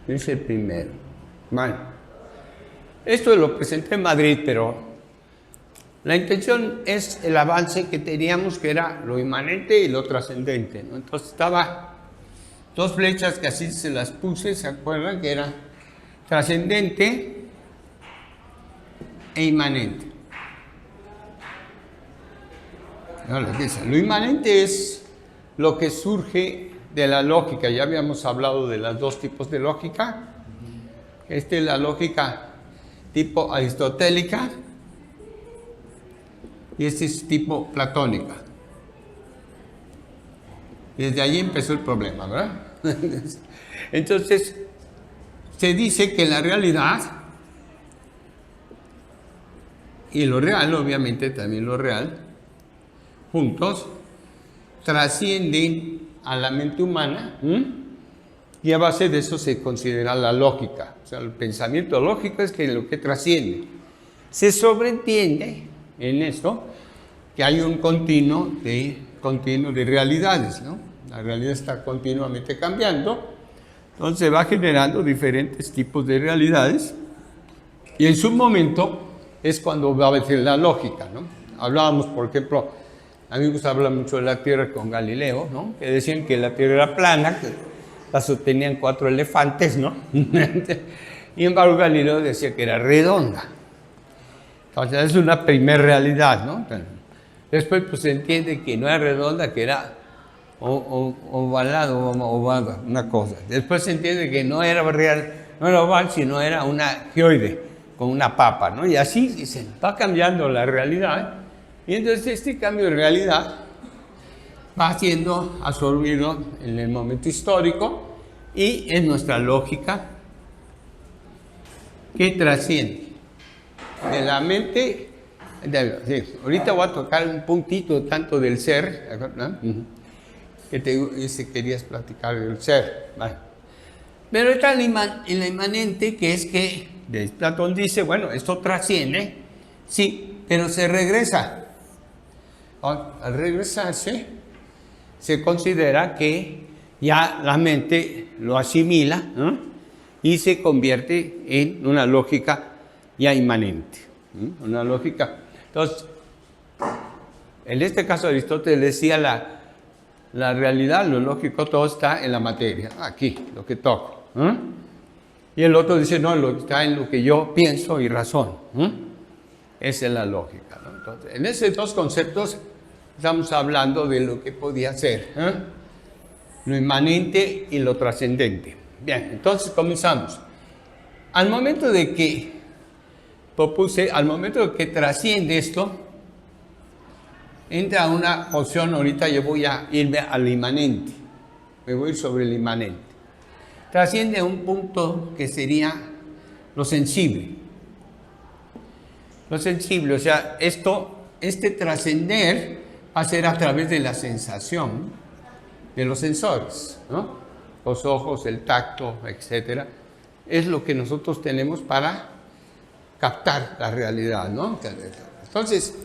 Es el primero. Bueno, esto lo presenté en Madrid, pero la intención es el avance que teníamos, que era lo inmanente y lo trascendente, ¿no? Entonces estaba dos flechas que así se las puse, ¿se acuerdan? Que era trascendente e inmanente. Lo inmanente es lo que surge de la lógica. Ya habíamos hablado de los dos tipos de lógica. Esta es la lógica tipo aristotélica y este es tipo platónica. Y desde allí empezó el problema, ¿verdad? Entonces, se dice que la realidad y lo real, obviamente también lo real, juntos, trascienden a la mente humana, y a base de eso se considera la lógica. O sea, el pensamiento lógico es que lo que trasciende. Se sobreentiende en esto que hay un continuo de realidades, ¿no? La realidad está continuamente cambiando, entonces va generando diferentes tipos de realidades y en su momento es cuando va a venir la lógica, ¿no? Hablábamos, por ejemplo, a mí me gusta hablar mucho de la Tierra con Galileo, ¿no? Que decían que la Tierra era plana, que la sostenían 4 elefantes, ¿no? Y embargo Galileo decía que era redonda. Entonces es una primer realidad, ¿no? Después pues se entiende que no era redonda, que era ovalado, una cosa. Después se entiende que no era real, no era oval, sino era una geoide, con una papa, ¿no? Y así dicen, va cambiando la realidad. Y entonces este cambio de realidad va siendo absorbido en el momento histórico y en nuestra lógica que trasciende de la mente. Sí, ahorita voy a tocar un puntito tanto del ser, ¿no? Que querías platicar del ser. Vale. Pero está en la inmanente, que es que Platón dice, bueno, esto trasciende, sí, pero se regresa. Al regresarse, se considera que ya la mente lo asimila, ¿no? Y se convierte en una lógica ya inmanente, ¿no? Una lógica. Entonces, en este caso Aristóteles decía la realidad, lo lógico, todo está en la materia, aquí, lo que toco, ¿no? Y el otro dice, no, lo está en lo que yo pienso y razono, ¿no? Esa es la lógica, ¿no? Entonces, en esos dos conceptos estamos hablando de lo que podía ser, ¿eh? Lo inmanente y lo trascendente. Bien, entonces comenzamos. Al momento de que trasciende esto, entra una posición, ahorita yo voy a irme al inmanente, me voy a ir sobre el inmanente. Trasciende a un punto que sería lo sensible. Lo sensible, o sea, este trascender va a ser a través de la sensación de los sensores, ¿no? Los ojos, el tacto, etcétera. Es lo que nosotros tenemos para captar la realidad, ¿no? Entonces,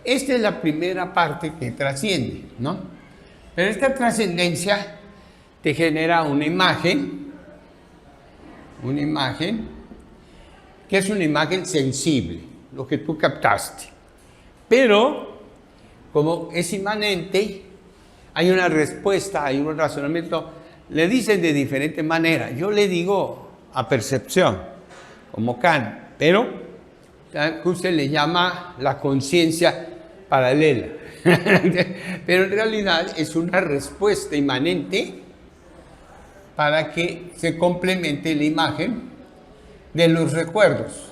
esta es la primera parte que trasciende, ¿no? Pero esta trascendencia te genera una imagen que es una imagen sensible, lo que tú captaste. Pero, como es inmanente, hay una respuesta, hay un razonamiento, le dicen de diferente manera. Yo le digo a percepción, como Kant, pero usted le llama la conciencia paralela. Pero en realidad es una respuesta inmanente para que se complemente la imagen de los recuerdos.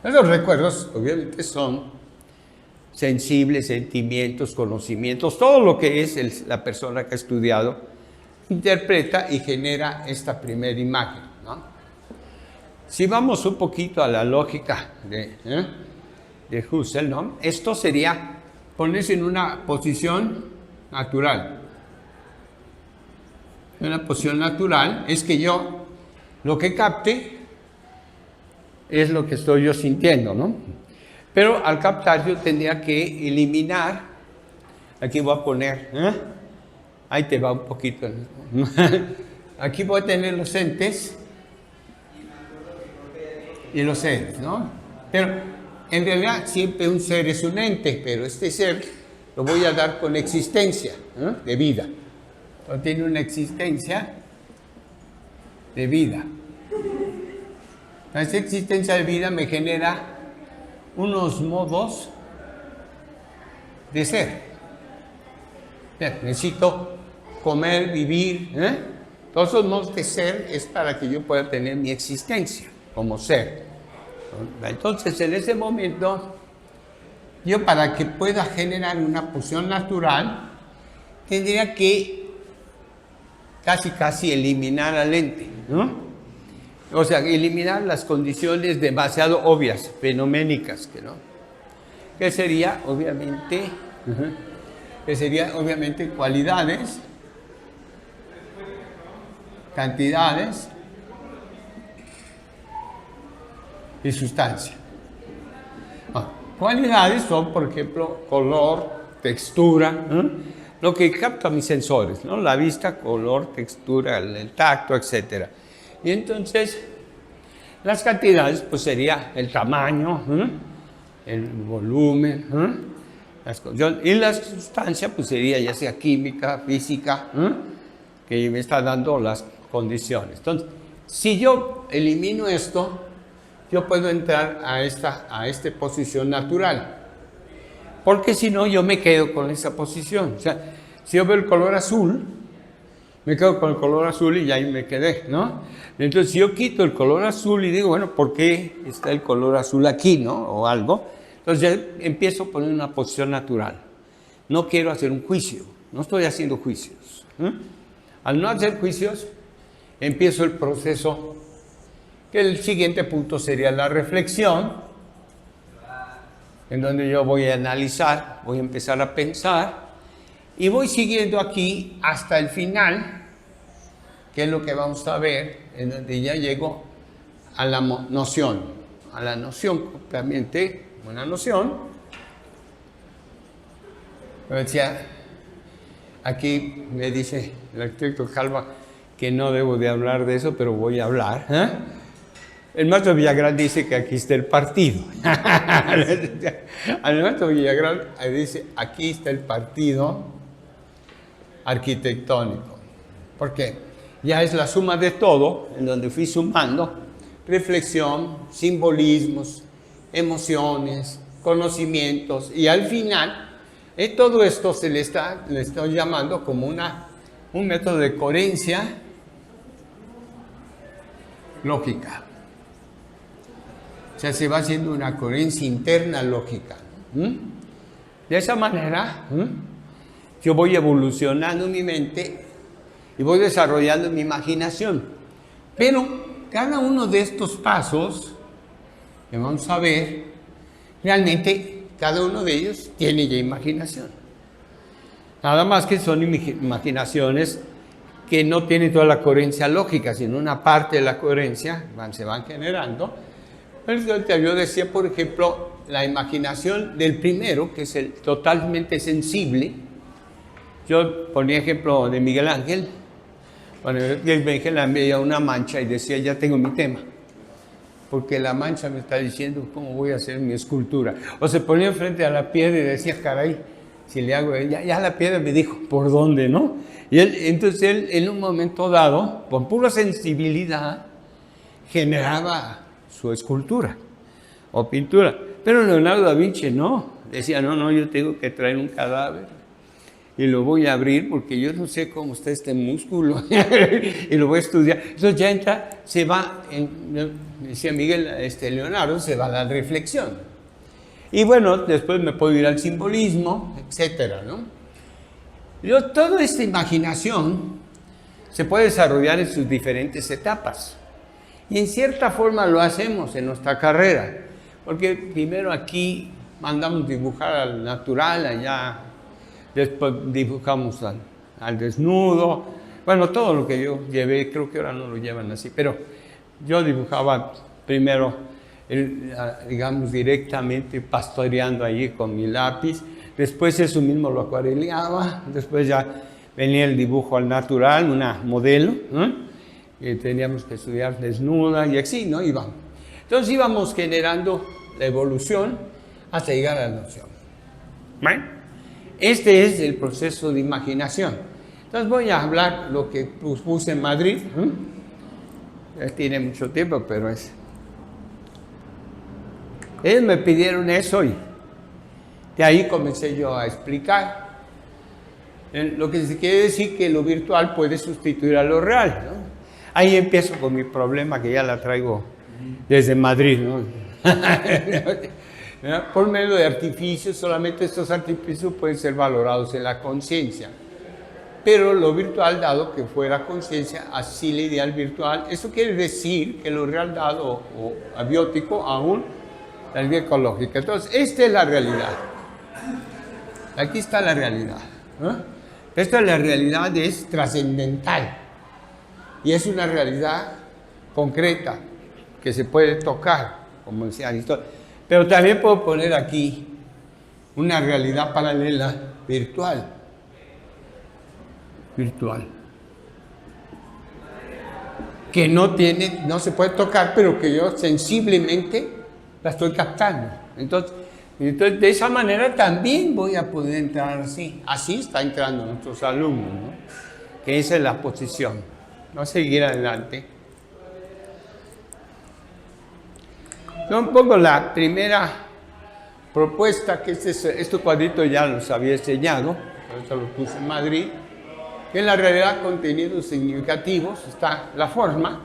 Los recuerdos obviamente son sensibles, sentimientos, conocimientos, todo lo que es la persona que ha estudiado, interpreta y genera esta primera imagen, ¿no? Si vamos un poquito a la lógica de Husserl, ¿no? Esto sería ponerse en una posición natural. Una posición natural es que yo, lo que capte, es lo que estoy yo sintiendo, ¿no? Pero al captar yo tendría que eliminar, aquí voy a poner, ahí te va un poquito, aquí voy a tener los entes y los seres, ¿no? Pero en realidad siempre un ser es un ente, pero este ser lo voy a dar con existencia, ¿no? De vida. Entonces tiene una existencia de vida. Esa existencia de vida me genera unos modos de ser. Bien, necesito comer, vivir, Todos esos modos de ser es para que yo pueda tener mi existencia como ser. Entonces, en ese momento, yo para que pueda generar una pulsión natural, tendría que casi eliminar al ente, ¿no? O sea, eliminar las condiciones demasiado obvias, fenoménicas, ¿no? Que sería, obviamente, cualidades, cantidades y sustancia. Cualidades son, por ejemplo, color, textura, lo que capta mis sensores, ¿no? La vista, color, textura, el tacto, etc. Y entonces, las cantidades, pues sería el tamaño, el volumen, y la sustancia, pues sería ya sea química, física, que me está dando las condiciones. Entonces, si yo elimino esto, yo puedo entrar a esta posición natural. Porque si no, yo me quedo con esa posición. O sea, si yo veo el color azul, me quedo con el color azul y ya ahí me quedé, ¿no? Entonces, si yo quito el color azul y digo, bueno, ¿por qué está el color azul aquí, no? O algo. Entonces, ya empiezo a poner una posición natural. No quiero hacer un juicio. No estoy haciendo juicios. Al no hacer juicios, empiezo el proceso, que el siguiente punto sería la reflexión, en donde yo voy a analizar, voy a empezar a pensar, y voy siguiendo aquí hasta el final, que es lo que vamos a ver, en donde ya llego a la noción. A la noción, obviamente, una noción. Como decía, aquí me dice el arquitecto Calva que no debo de hablar de eso, pero voy a hablar. El maestro Villagrán dice que aquí está el partido. El maestro Villagrán dice, aquí está el partido arquitectónico. ¿Por qué? Ya es la suma de todo, en donde fui sumando reflexión, simbolismos, emociones, conocimientos, y al final, todo esto le estoy llamando como un método de coherencia lógica. O sea, se va haciendo una coherencia interna lógica. De esa manera, yo voy evolucionando mi mente y voy desarrollando mi imaginación. Pero cada uno de estos pasos que vamos a ver, realmente cada uno de ellos tiene ya imaginación. Nada más que son imaginaciones que no tienen toda la coherencia lógica, sino una parte de la coherencia se van generando. Yo decía, por ejemplo, la imaginación del primero, que es el totalmente sensible. Yo ponía ejemplo de Miguel Ángel. Bueno, Miguel Ángel veía una mancha y decía, ya tengo mi tema. Porque la mancha me está diciendo cómo voy a hacer mi escultura. O se ponía frente a la piedra y decía, caray, si le hago, ya la piedra me dijo por dónde, ¿no? Y entonces él, en un momento dado, con pura sensibilidad, generaba su escultura o pintura. Pero Leonardo da Vinci no. Decía, no, yo tengo que traer un cadáver y lo voy a abrir porque yo no sé cómo está este músculo y lo voy a estudiar. Entonces ya entra, se va, decía Miguel, Leonardo, se va a la reflexión. Y bueno, después me puedo ir al simbolismo, etcétera, ¿no? Toda esta imaginación se puede desarrollar en sus diferentes etapas. Y en cierta forma lo hacemos en nuestra carrera. Porque primero aquí mandamos dibujar al natural, allá después dibujamos al desnudo. Bueno, todo lo que yo llevé, creo que ahora no lo llevan así, pero yo dibujaba primero, digamos, directamente pastoreando allí con mi lápiz. Después eso mismo lo acuareleaba, después ya venía el dibujo al natural, una modelo, y teníamos que estudiar desnuda y así, ¿no? Íbamos. Entonces íbamos generando la evolución hasta llegar a la noción. ¿Vale? Este es el proceso de imaginación. Entonces voy a hablar lo que puse en Madrid. Tiene mucho tiempo, pero es... Ellos me pidieron eso y de ahí comencé yo a explicar. Lo que se quiere decir que lo virtual puede sustituir a lo real, ¿no? Ahí empiezo con mi problema que ya la traigo desde Madrid, ¿no? Por medio de artificios, solamente estos artificios pueden ser valorados en la conciencia. Pero lo virtual, dado que fuera conciencia, así la ideal virtual, eso quiere decir que lo real dado o abiótico aún la idea ecológica. Entonces, esta es la realidad. Aquí está la realidad. Esta es la realidad, es trascendental. Y es una realidad concreta que se puede tocar, como decía Aristóteles. Pero también puedo poner aquí una realidad paralela virtual. Que no se puede tocar, pero que yo sensiblemente la estoy captando. Entonces de esa manera también voy a poder entrar así. Así está entrando nuestros alumnos, ¿no? Que esa es la posición. Vamos a seguir adelante. Yo pongo la primera propuesta, que este cuadrito ya los había enseñado, esto lo puse en Madrid, que en la realidad contenidos significativos está la forma.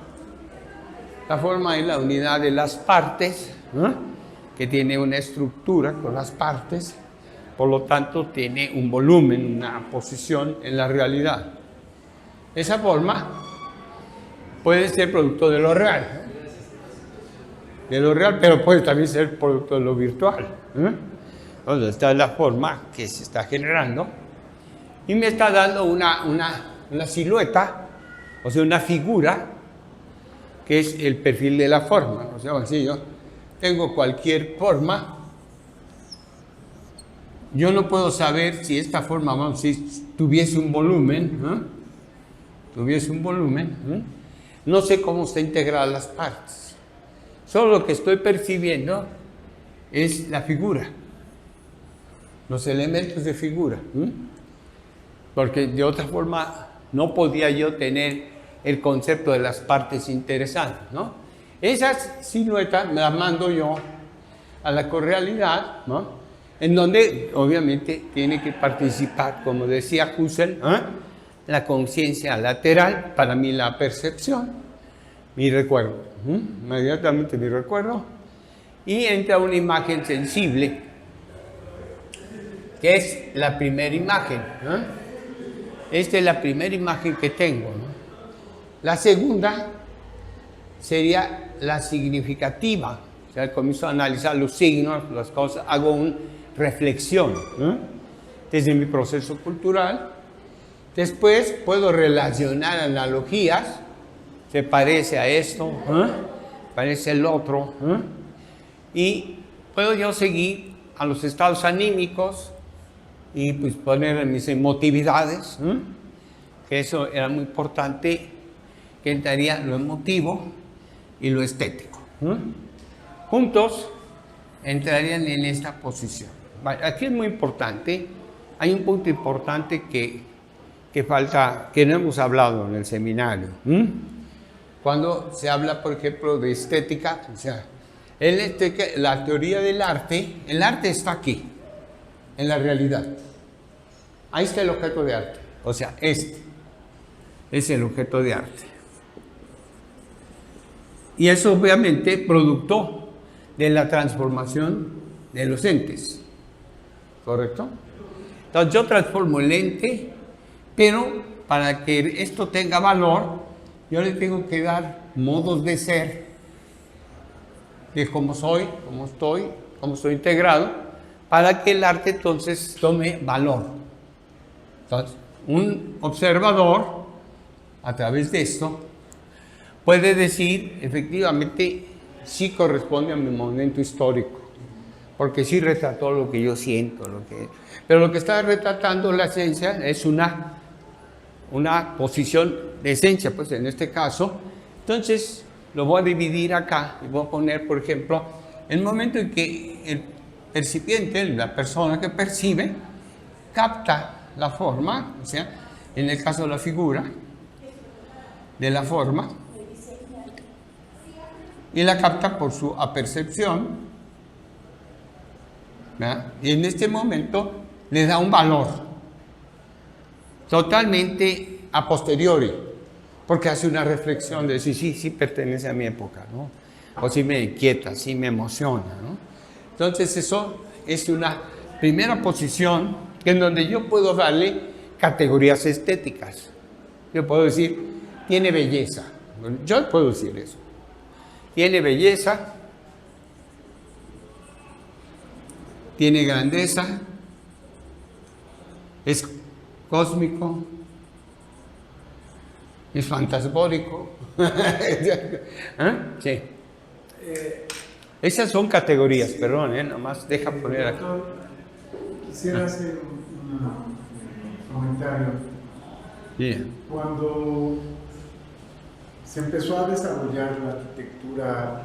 La forma es la unidad de las partes, que tiene una estructura con las partes, por lo tanto tiene un volumen, una posición en la realidad. Esa forma puede ser producto de lo real, pero puede también ser producto de lo virtual. Entonces, esta es la forma que se está generando y me está dando una silueta, o sea, una figura, que es el perfil de la forma. O sea, si yo tengo cualquier forma, yo no puedo saber si esta forma, vamos, si tuviese un volumen, no sé cómo está integrada las partes. Solo lo que estoy percibiendo es la figura, los elementos de figura, porque de otra forma no podía yo tener el concepto de las partes interesantes, ¿no? Esas siluetas me las mando yo a la correalidad, ¿no? En donde obviamente tiene que participar, como decía Husserl, la conciencia lateral, para mí la percepción, mi recuerdo, inmediatamente mi recuerdo, y entra una imagen sensible, que es la primera imagen. Esta es la primera imagen que tengo, ¿no? La segunda sería la significativa, o sea, comienzo a analizar los signos, las cosas, hago una reflexión desde mi proceso cultural. Después puedo relacionar analogías, se parece a esto, parece el otro, y puedo yo seguir a los estados anímicos y pues poner mis emotividades, que eso era muy importante, que entraría lo emotivo y lo estético. Juntos entrarían en esta posición. Aquí es muy importante, hay un punto importante que falta, que no hemos hablado en el seminario. Cuando se habla, por ejemplo, de estética, o sea, la teoría del arte, el arte está aquí, en la realidad. Ahí está el objeto de arte, o sea, este es el objeto de arte. Y eso obviamente producto de la transformación de los entes, ¿correcto? Entonces yo transformo el ente, pero para que esto tenga valor, yo le tengo que dar modos de ser, de cómo soy, cómo estoy integrado, para que el arte entonces tome valor. Entonces, un observador, a través de esto, puede decir, efectivamente, sí corresponde a mi momento histórico, porque sí retrató lo que yo siento, pero lo que está retratando la esencia es una una posición de esencia, pues en este caso. Entonces, lo voy a dividir acá y voy a poner, por ejemplo, el momento en que el percipiente, la persona que percibe, capta la forma, o sea, en el caso de la figura, de la forma, y la capta por su apercepción, ¿verdad? Y en este momento le da un valor totalmente a posteriori, porque hace una reflexión de decir, sí pertenece a mi época, ¿no? O sí me inquieta, sí me emociona, ¿no? Entonces eso es una primera posición en donde yo puedo darle categorías estéticas. Yo puedo decir, tiene belleza. Yo puedo decir eso. Tiene belleza, tiene grandeza, es cósmico, es fantasmórico. ¿Eh? Sí. Esas son categorías, perdón, nomás deja poner aquí. Quisiera hacer un comentario. Yeah. Cuando se empezó a desarrollar la arquitectura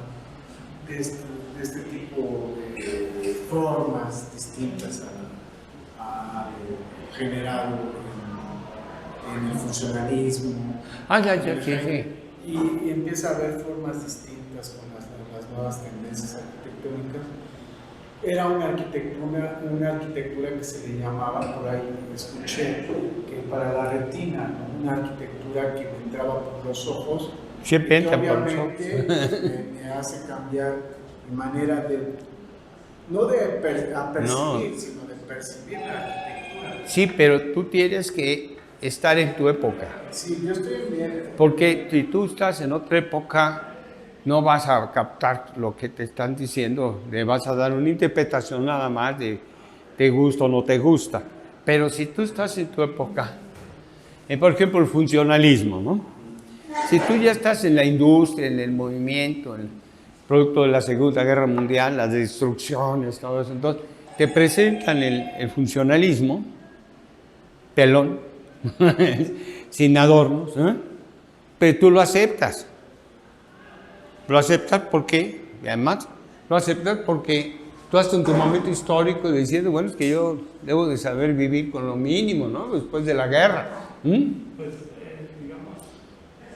de este tipo de formas distintas a lo generado en el funcionalismo, Sí. y empieza a haber formas distintas con las nuevas tendencias arquitectónicas. Era una arquitectura que se le llamaba, por ahí escuché, que para la retina, ¿no? Una arquitectura que me entraba por los ojos, Siempre que entra por los obviamente me hace cambiar mi manera de, no de percibir, sino de percibir la arquitectura. Sí, pero tú tienes que estar en tu época. Sí, yo estoy en mi época. Porque si tú estás en otra época, no vas a captar lo que te están diciendo, le vas a dar una interpretación nada más de te gusta o no te gusta. Pero si tú estás en tu época, por ejemplo, el funcionalismo, ¿no? Si tú ya estás en la industria, en el movimiento, el producto de la Segunda Guerra Mundial, las destrucciones, todo eso, entonces te presentan el funcionalismo, pelón, sin adornos, ¿eh? Pero tú lo aceptas. Lo aceptas porque, y además, lo aceptas porque tú estás en tu momento histórico diciendo, bueno, es que yo debo de saber vivir con lo mínimo, ¿no? Después de la guerra. Pues, digamos,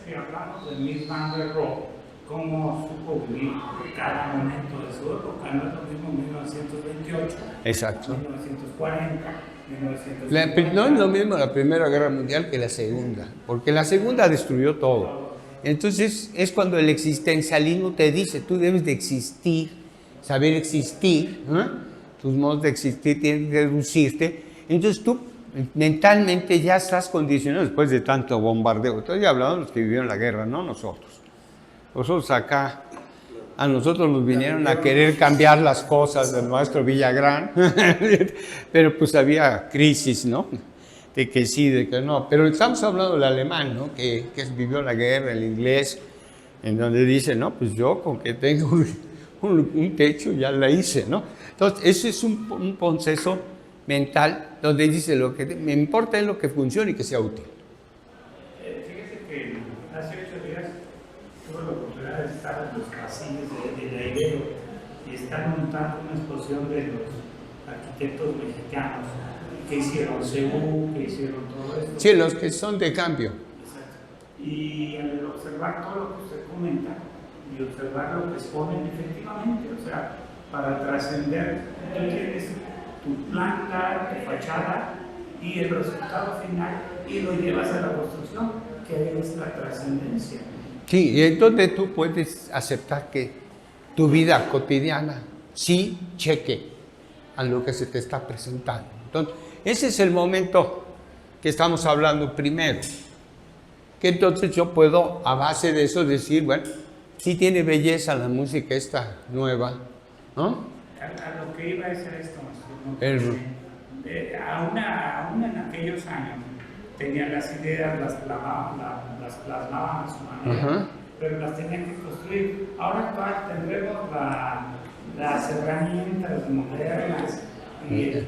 si hablamos de Mies van der Rohe, cómo supo vivir cada momento de su época, no es lo mismo 1928, Exacto. 1940, 1950. No es lo mismo la Primera Guerra Mundial que la Segunda, porque la Segunda destruyó todo. Entonces es cuando el existencialismo te dice, tú debes de existir, saber existir, ¿eh? Tus modos de existir tienen que reducirte. Entonces tú mentalmente ya estás condicionado después de tanto bombardeo. Estoy hablando de los que vivieron la guerra, no nosotros. Nosotros acá, a nosotros nos vinieron a querer cambiar las cosas del maestro Villagrán, pero pues había crisis, ¿no? De que sí, de que no. Pero estamos hablando del alemán, ¿no? Que vivió la guerra, el inglés, en donde dice, no, pues yo con que tengo un techo ya la hice, ¿no? Entonces, eso es un proceso mental donde dice, lo que me importa es lo que funcione y que sea útil. Fíjese que hace 8 días tuve la oportunidad de estar en los pasillos de la Ibero y estar montando una exposición de los arquitectos mexicanos que hicieron CEU, que hicieron todo esto. Sí, los que son de cambio. Exacto. Y al observar todo lo que usted comenta y observar lo que exponen efectivamente, o sea, para trascender, tú tienes tu planta, tu fachada y el resultado final y lo llevas a la construcción, que es la trascendencia. Sí, y entonces tú puedes aceptar que tu vida cotidiana sí cheque a lo que se te está presentando. Entonces, ese es el momento que estamos hablando primero. Que entonces yo puedo, a base de eso, decir, bueno, sí tiene belleza la música esta nueva, ¿no? A lo que iba a ser esto, aún en aquellos años tenían las ideas, las plasmaban a su manera, pero las tenían que construir. Ahora actual tendremos las herramientas modernas y el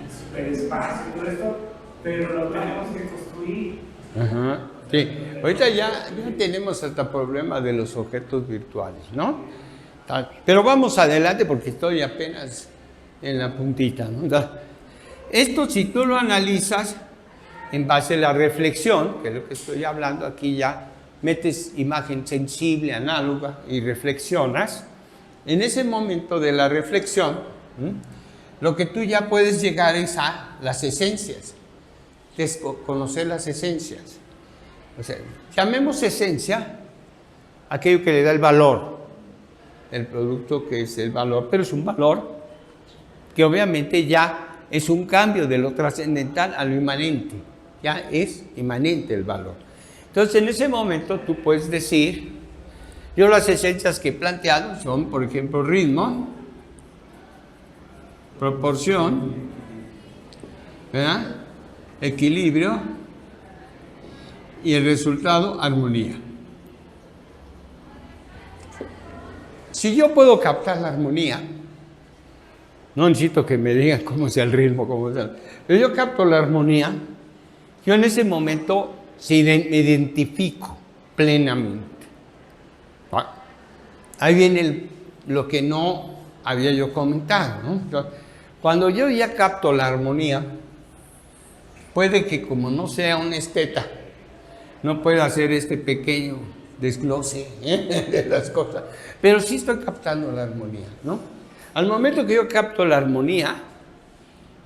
superespacio y todo esto pero lo tenemos que construir. Ajá. Sí, ahorita ya tenemos hasta problema de los objetos virtuales, ¿no? Pero vamos adelante porque estoy apenas en la puntita, ¿no? Esto, si tú lo analizas en base a la reflexión, que es lo que estoy hablando aquí, ya metes imagen sensible, análoga y reflexionas. En ese momento de la reflexión, lo que tú ya puedes llegar es a las esencias, es conocer las esencias. O sea, llamemos esencia aquello que le da el valor, el producto que es el valor, pero es un valor que obviamente ya es un cambio de lo trascendental a lo inmanente, ya es inmanente el valor. Entonces, en ese momento tú puedes decir, yo las esencias que he planteado son, por ejemplo, ritmo, proporción, ¿verdad? Equilibrio y el resultado, armonía. Si yo puedo captar la armonía, no necesito que me digan cómo sea el ritmo, cómo sea, pero yo capto la armonía, yo en ese momento me identifico plenamente. Ahí viene lo que no había yo comentado, ¿no? Cuando yo ya capto la armonía, puede que como no sea un esteta, no pueda hacer este pequeño desglose de las cosas, pero sí estoy captando la armonía, ¿no? Al momento que yo capto la armonía,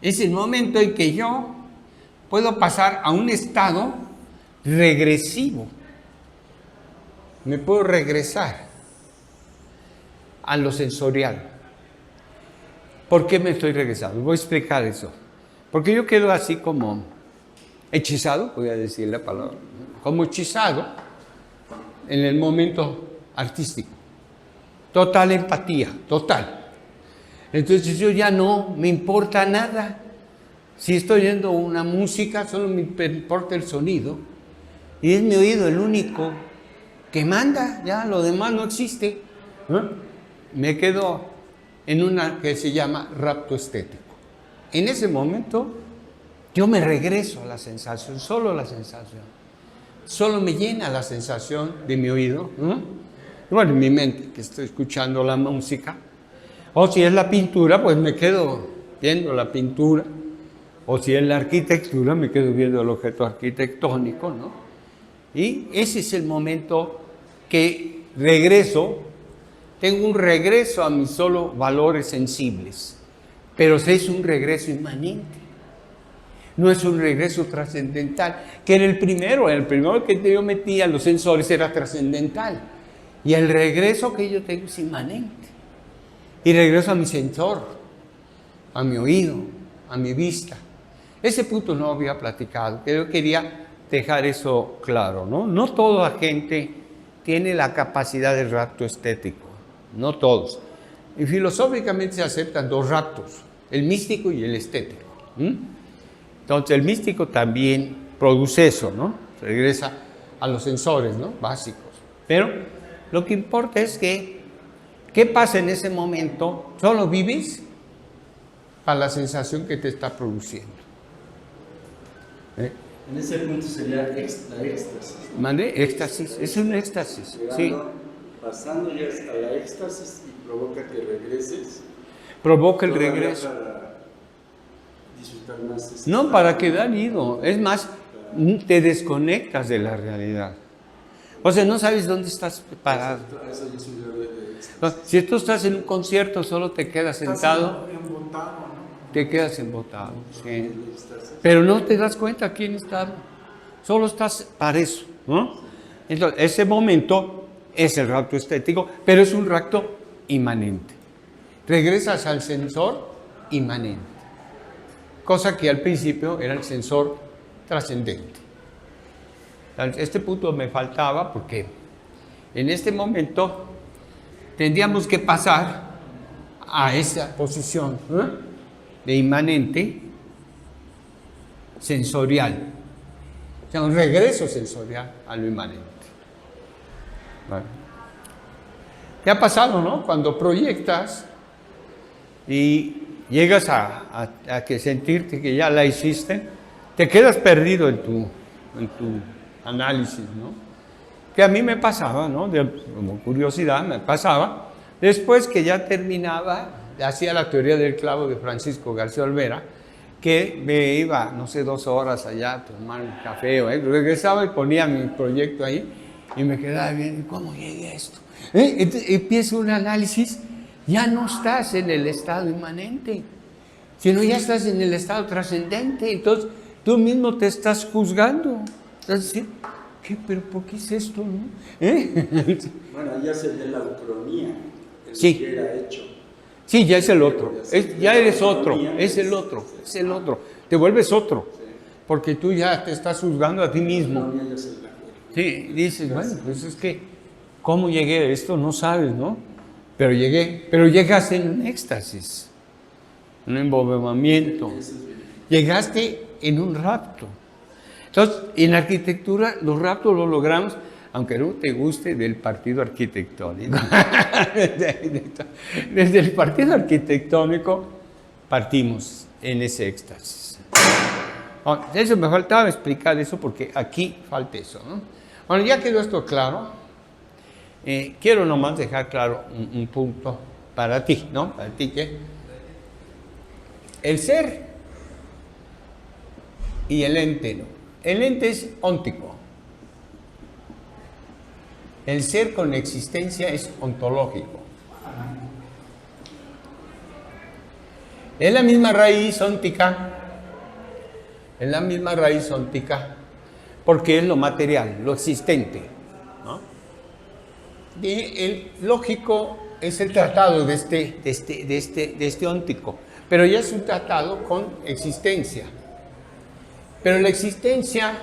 es el momento en que yo puedo pasar a un estado regresivo. Me puedo regresar a lo sensorial. ¿Por qué me estoy regresando? Voy a explicar eso. Porque yo quedo así como hechizado, voy a decir la palabra, como hechizado en el momento artístico. Total empatía, total. Entonces yo ya no me importa nada. Si estoy oyendo una música, solo me importa el sonido. Y es mi oído el único que manda, ya lo demás no existe. Me quedo en una que se llama rapto estético. En ese momento yo me regreso a la sensación, solo la sensación. Solo me llena la sensación de mi oído. Bueno, en mi mente, que estoy escuchando la música. O si es la pintura, pues me quedo viendo la pintura. O si es la arquitectura, me quedo viendo el objeto arquitectónico, ¿no? Y ese es el momento que regreso, tengo un regreso a mis solo valores sensibles, pero es un regreso inmanente, no es un regreso trascendental, que en el primero que yo metí a los sensores era trascendental, y el regreso que yo tengo es inmanente, y regreso a mi sensor, a mi oído, a mi vista. Ese punto no había platicado, pero yo quería dejar eso claro, ¿no? No toda la gente tiene la capacidad del rapto estético, no todos. Y filosóficamente se aceptan dos raptos, el místico y el estético. Entonces el místico también produce eso, ¿no? Regresa a los sensores, ¿no? Básicos. Pero lo que importa es que, ¿qué pasa en ese momento? Solo vives para la sensación que te está produciendo. En ese punto sería la éxtasis. ¿Mande? Éxtasis, es un éxtasis, sí. Pasando ya a la éxtasis y provoca que regreses. Provoca el regreso. Para disfrutar más. No, para quedar ido. Es más, te desconectas de la realidad. O sea, no sabes dónde estás parado. Eso ya es un grado de éxtasis. Si tú estás en un concierto, solo te quedas sentado. Estás embotado, ¿no? Te quedas embotado, sí. Pero no te das cuenta quién está. Solo estás para eso, ¿no? Entonces, ese momento es el rapto estético, pero es un rapto inmanente. Regresas al sensor inmanente. Cosa que al principio era el sensor trascendente. Este punto me faltaba porque en este momento tendríamos que pasar a esa posición, de inmanente sensorial, o sea, un regreso sensorial a lo inmanente. Vale. ¿Te ha pasado, no? Cuando proyectas y llegas a que sentirte que ya la hiciste, te quedas perdido en tu análisis, ¿no? Que a mí me pasaba, ¿no? Como curiosidad me pasaba. Después que ya terminaba, hacía la teoría del clavo de Francisco García Olvera, que me iba, no sé, 2 horas allá a tomar un café, regresaba y ponía mi proyecto ahí y me quedaba viendo, ¿cómo llegué a esto? Entonces empieza un análisis, ya no estás en el estado inmanente, sino ya estás en el estado trascendente. Entonces tú mismo te estás juzgando, estás diciendo, ¿qué? ¿Pero por qué es esto? ¿No? Bueno, ya se ve la ucronía, el Sí. que era hecho. Sí, ya es el otro, ya eres otro, es el otro, te vuelves otro, porque tú ya te estás juzgando a ti mismo. Sí, dices, bueno, pues es que, ¿cómo llegué a esto? No sabes, ¿no? Pero llegaste en un éxtasis, un embobamiento, llegaste en un rapto. Entonces, en la arquitectura, los raptos los logramos, aunque no te guste, del partido arquitectónico. Desde el partido arquitectónico partimos en ese éxtasis. Bueno, eso me faltaba explicar eso porque aquí falta eso, ¿no? Bueno, ya quedó esto claro. Quiero nomás dejar claro un punto para ti, ¿no? Para ti que el ser y el ente, ¿no? El ente es óntico. El ser con existencia es ontológico. Es la misma raíz óntica. Es la misma raíz óntica porque es lo material, lo existente, ¿no? Y el lógico es el tratado de este óntico, pero ya es un tratado con existencia. Pero la existencia,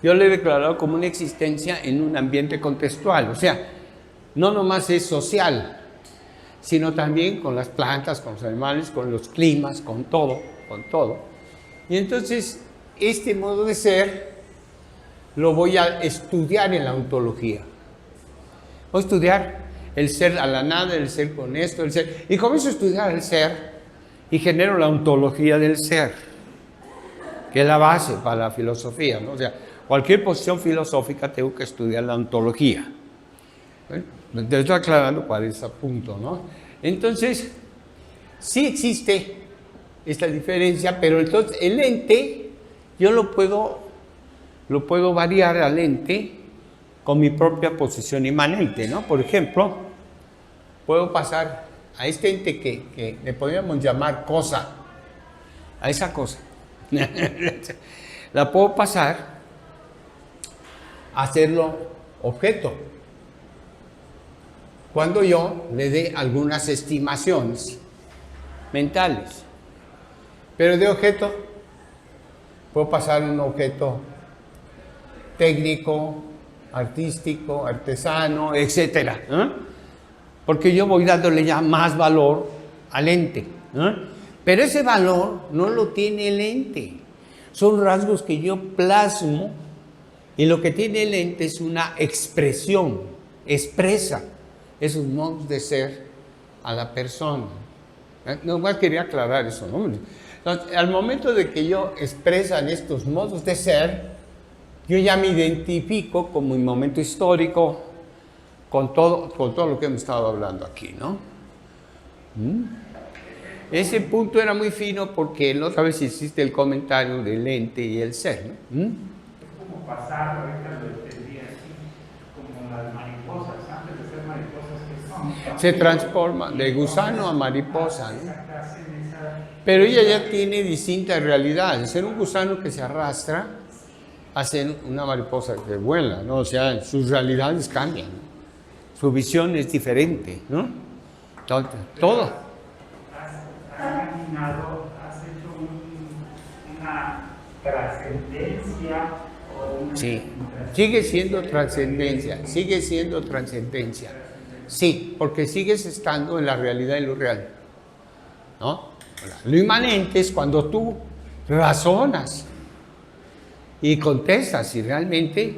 yo le he declarado como una existencia en un ambiente contextual, o sea, no nomás es social, sino también con las plantas, con los animales, con los climas, con todo. Y entonces, este modo de ser lo voy a estudiar en la ontología. Voy a estudiar el ser a la nada, el ser con esto, el ser. Y comienzo a estudiar el ser y genero la ontología del ser, que es la base para la filosofía, ¿no? O sea, cualquier posición filosófica tengo que estudiar la ontología. ¿Bueno? Te estoy aclarando cuál es el punto, ¿no? Entonces, sí existe esta diferencia, pero entonces el ente, yo lo puedo variar al ente con mi propia posición inmanente, ¿no? Por ejemplo, puedo pasar a este ente que le podríamos llamar cosa, a esa cosa. La puedo pasar a hacerlo objeto cuando yo le dé algunas estimaciones mentales. Pero de objeto puedo pasar a un objeto técnico, artístico, artesano, etcétera, ¿eh? Porque yo voy dándole ya más valor al ente, ¿eh? Pero ese valor no lo tiene el ente. Son rasgos que yo plasmo y lo que tiene el ente es una expresión, expresa esos modos de ser a la persona. Nomás quería aclarar eso, ¿no? Entonces, al momento de que yo expresan estos modos de ser, yo ya me identifico como mi momento histórico con todo lo que hemos estado hablando aquí, ¿no? Ese punto era muy fino porque no sabes si existe el comentario del ente y el ser, ¿no? Es como pasar, ahorita lo entendí así, como las mariposas, antes de ser mariposas que son. Se transforma de gusano a mariposa, ¿no? Hacen esa. Pero ella ya tiene distintas realidades. Ser un gusano que se arrastra a ser una mariposa que vuela, ¿no? O sea, sus realidades cambian, ¿no? Su visión es diferente, ¿no? Todo. Has caminado, has hecho una trascendencia o una. Sí, sigue siendo trascendencia, sigue siendo trascendencia. Sí, porque sigues estando en la realidad y lo real, ¿no? Lo inmanente es cuando tú razonas y contestas si realmente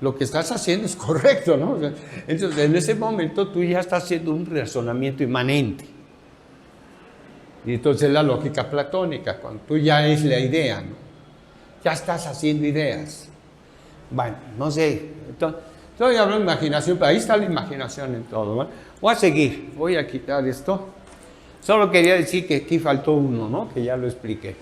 lo que estás haciendo es correcto, ¿no? Entonces, en ese momento tú ya estás haciendo un razonamiento inmanente. Y entonces la lógica platónica, cuando tú ya es la idea, ¿no? ya estás haciendo ideas. Bueno, no sé, estoy hablando de imaginación, pero ahí está la imaginación en todo, ¿no? Voy a seguir, voy a quitar esto. Solo quería decir que aquí faltó uno, ¿no? Que ya lo expliqué.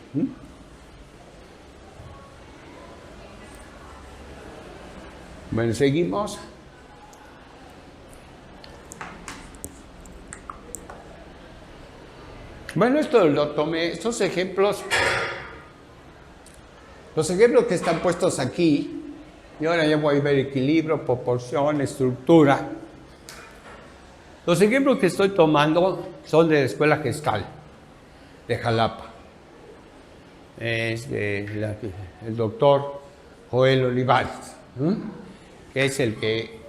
Bueno, seguimos. Bueno, esto lo tomé, estos ejemplos, los ejemplos que están puestos aquí, y ahora ya voy a ver equilibrio, proporción, estructura. Los ejemplos que estoy tomando son de la Escuela Gestal, de Jalapa. Es el doctor Joel Olivares, que es el que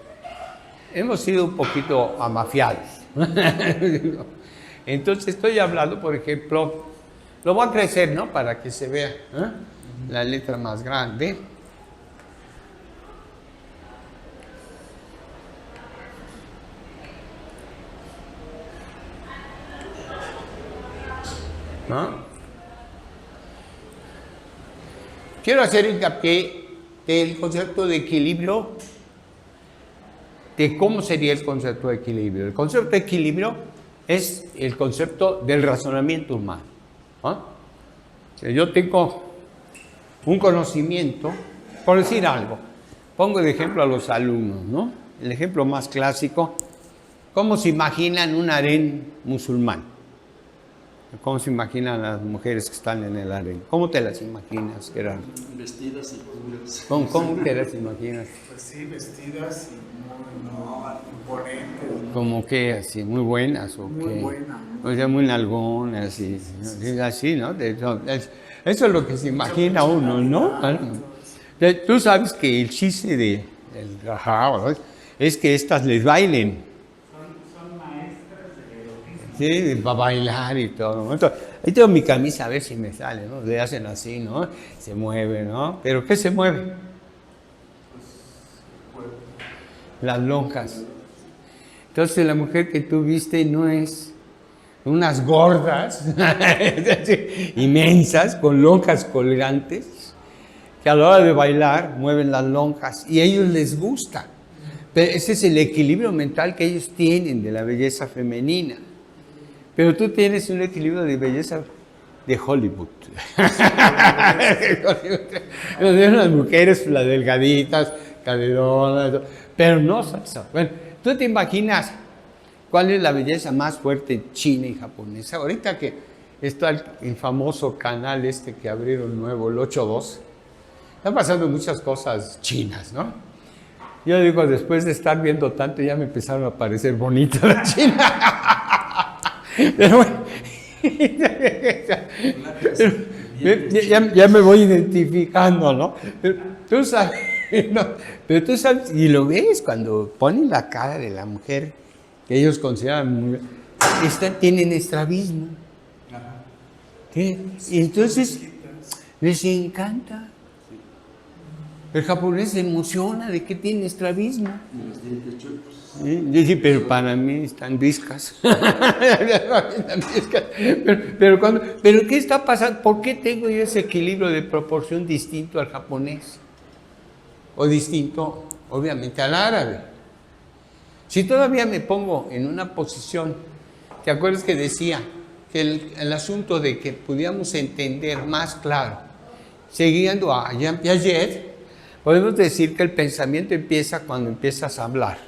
hemos sido un poquito amafiados. Entonces estoy hablando, por ejemplo, lo voy a crecer, ¿no? Para que se vea la letra más grande. ¿No? Quiero hacer hincapié del concepto de equilibrio, de cómo sería el concepto de equilibrio. El concepto de equilibrio es el concepto del razonamiento humano. ¿No? Si yo tengo un conocimiento, por decir algo, pongo de ejemplo a los alumnos, ¿no? El ejemplo más clásico, ¿cómo se imaginan un harén musulmán? ¿Cómo se imaginan las mujeres que están en el harén? ¿Cómo te las imaginas, Gerardo? Vestidas y puras. ¿Cómo te las imaginas? Pues sí, vestidas y muy imponentes. ¿Cómo que así? ¿Muy buenas o Muy qué? buenas. O sea, muy nalgonas y así, ¿no? Eso es lo que se imagina uno, ¿no? Tú sabes que el chiste del rajao, ¿no? Es que estas les bailen. Son maestras de erotismo. Sí, para bailar y todo. Entonces, ahí tengo mi camisa, a ver si me sale, ¿no? Le hacen así, ¿no? Se mueve, ¿no? ¿Pero qué se mueve? Las lonjas. Entonces, la mujer que tú viste no es unas gordas inmensas con lonjas colgantes que a la hora de bailar mueven las lonjas y a ellos les gusta. Pero ese es el equilibrio mental que ellos tienen de la belleza femenina. Pero tú tienes un equilibrio de belleza de Hollywood. De unas mujeres las delgaditas, caderonas, pero no salsa. Bueno, tú te imaginas cuál es la belleza más fuerte china y japonesa. Ahorita que está el famoso canal este que abrieron nuevo, el 8-2, están pasando muchas cosas chinas, ¿no? Yo digo, después de estar viendo tanto, ya me empezaron a parecer bonitas las chinas. Pero bueno, ya me voy identificando, ¿no? Pero tú sabes, y lo ves cuando ponen la cara de la mujer que ellos consideran muy, tienen estrabismo. ¿Qué? Y entonces les encanta. El japonés se emociona de que tiene estrabismo. Los dientes chuecos. Sí, pero para mí están viscas. pero ¿qué está pasando? ¿Por qué tengo yo ese equilibrio de proporción distinto al japonés? O distinto, obviamente, al árabe. Si todavía me pongo en una posición, ¿te acuerdas que decía que el asunto de que pudiéramos entender más claro, siguiendo a Jean Piaget, podemos decir que el pensamiento empieza cuando empiezas a hablar.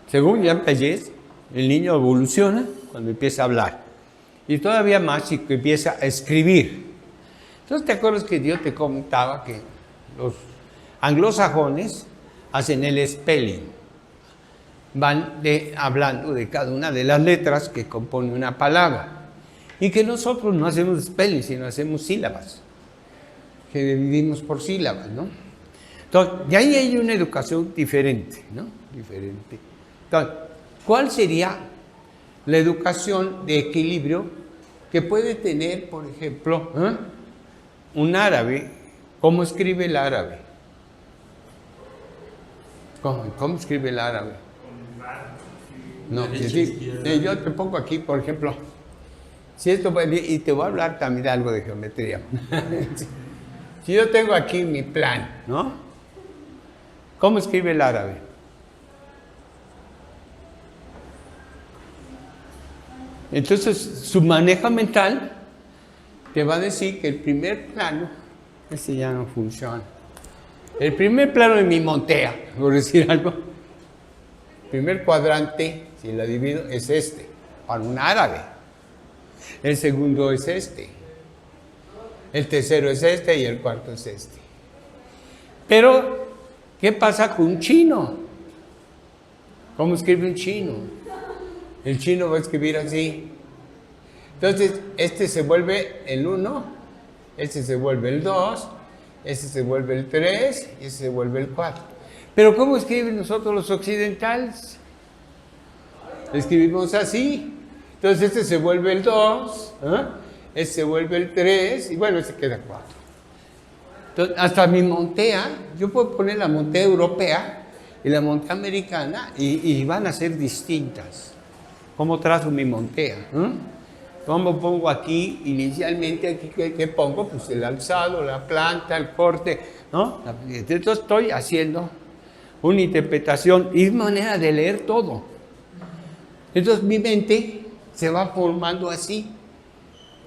Según Jean Piaget, el niño evoluciona cuando empieza a hablar. Y todavía más si empieza a escribir. Entonces, ¿te acuerdas que yo te comentaba que los anglosajones hacen el spelling? Van hablando de cada una de las letras que compone una palabra. Y que nosotros no hacemos spelling, sino hacemos sílabas. Que dividimos por sílabas, ¿no? Entonces, de ahí hay una educación diferente, ¿no? Diferente. Entonces, ¿cuál sería la educación de equilibrio que puede tener, por ejemplo, un árabe? ¿Cómo escribe el árabe? ¿Cómo escribe el árabe? No, yo te pongo aquí, por ejemplo, si esto, y te voy a hablar también de algo de geometría. Si yo tengo aquí mi plan, ¿no? ¿Cómo escribe el árabe? Entonces, su manejo mental te va a decir que el primer plano, ese ya no funciona. El primer plano de mi montea, por decir algo, el primer cuadrante, si la divido, es este, para un árabe. El segundo es este. El tercero es este y el cuarto es este. Pero, ¿qué pasa con un chino? ¿Cómo escribe un chino? El chino va a escribir así. Entonces, este se vuelve el 1, este se vuelve el 2, este se vuelve el 3 y este se vuelve el 4. Pero ¿cómo escriben nosotros los occidentales? Escribimos así. Entonces, este se vuelve el 2, este se vuelve el 3 y bueno, este queda 4. Entonces, hasta mi montea, yo puedo poner la montea europea y la montea americana y van a ser distintas. ¿Cómo trazo mi montea? ¿Cómo pongo aquí? Inicialmente, aquí ¿qué pongo? Pues el alzado, la planta, el corte, ¿no? Entonces estoy haciendo una interpretación y manera de leer todo. Entonces mi mente se va formando así.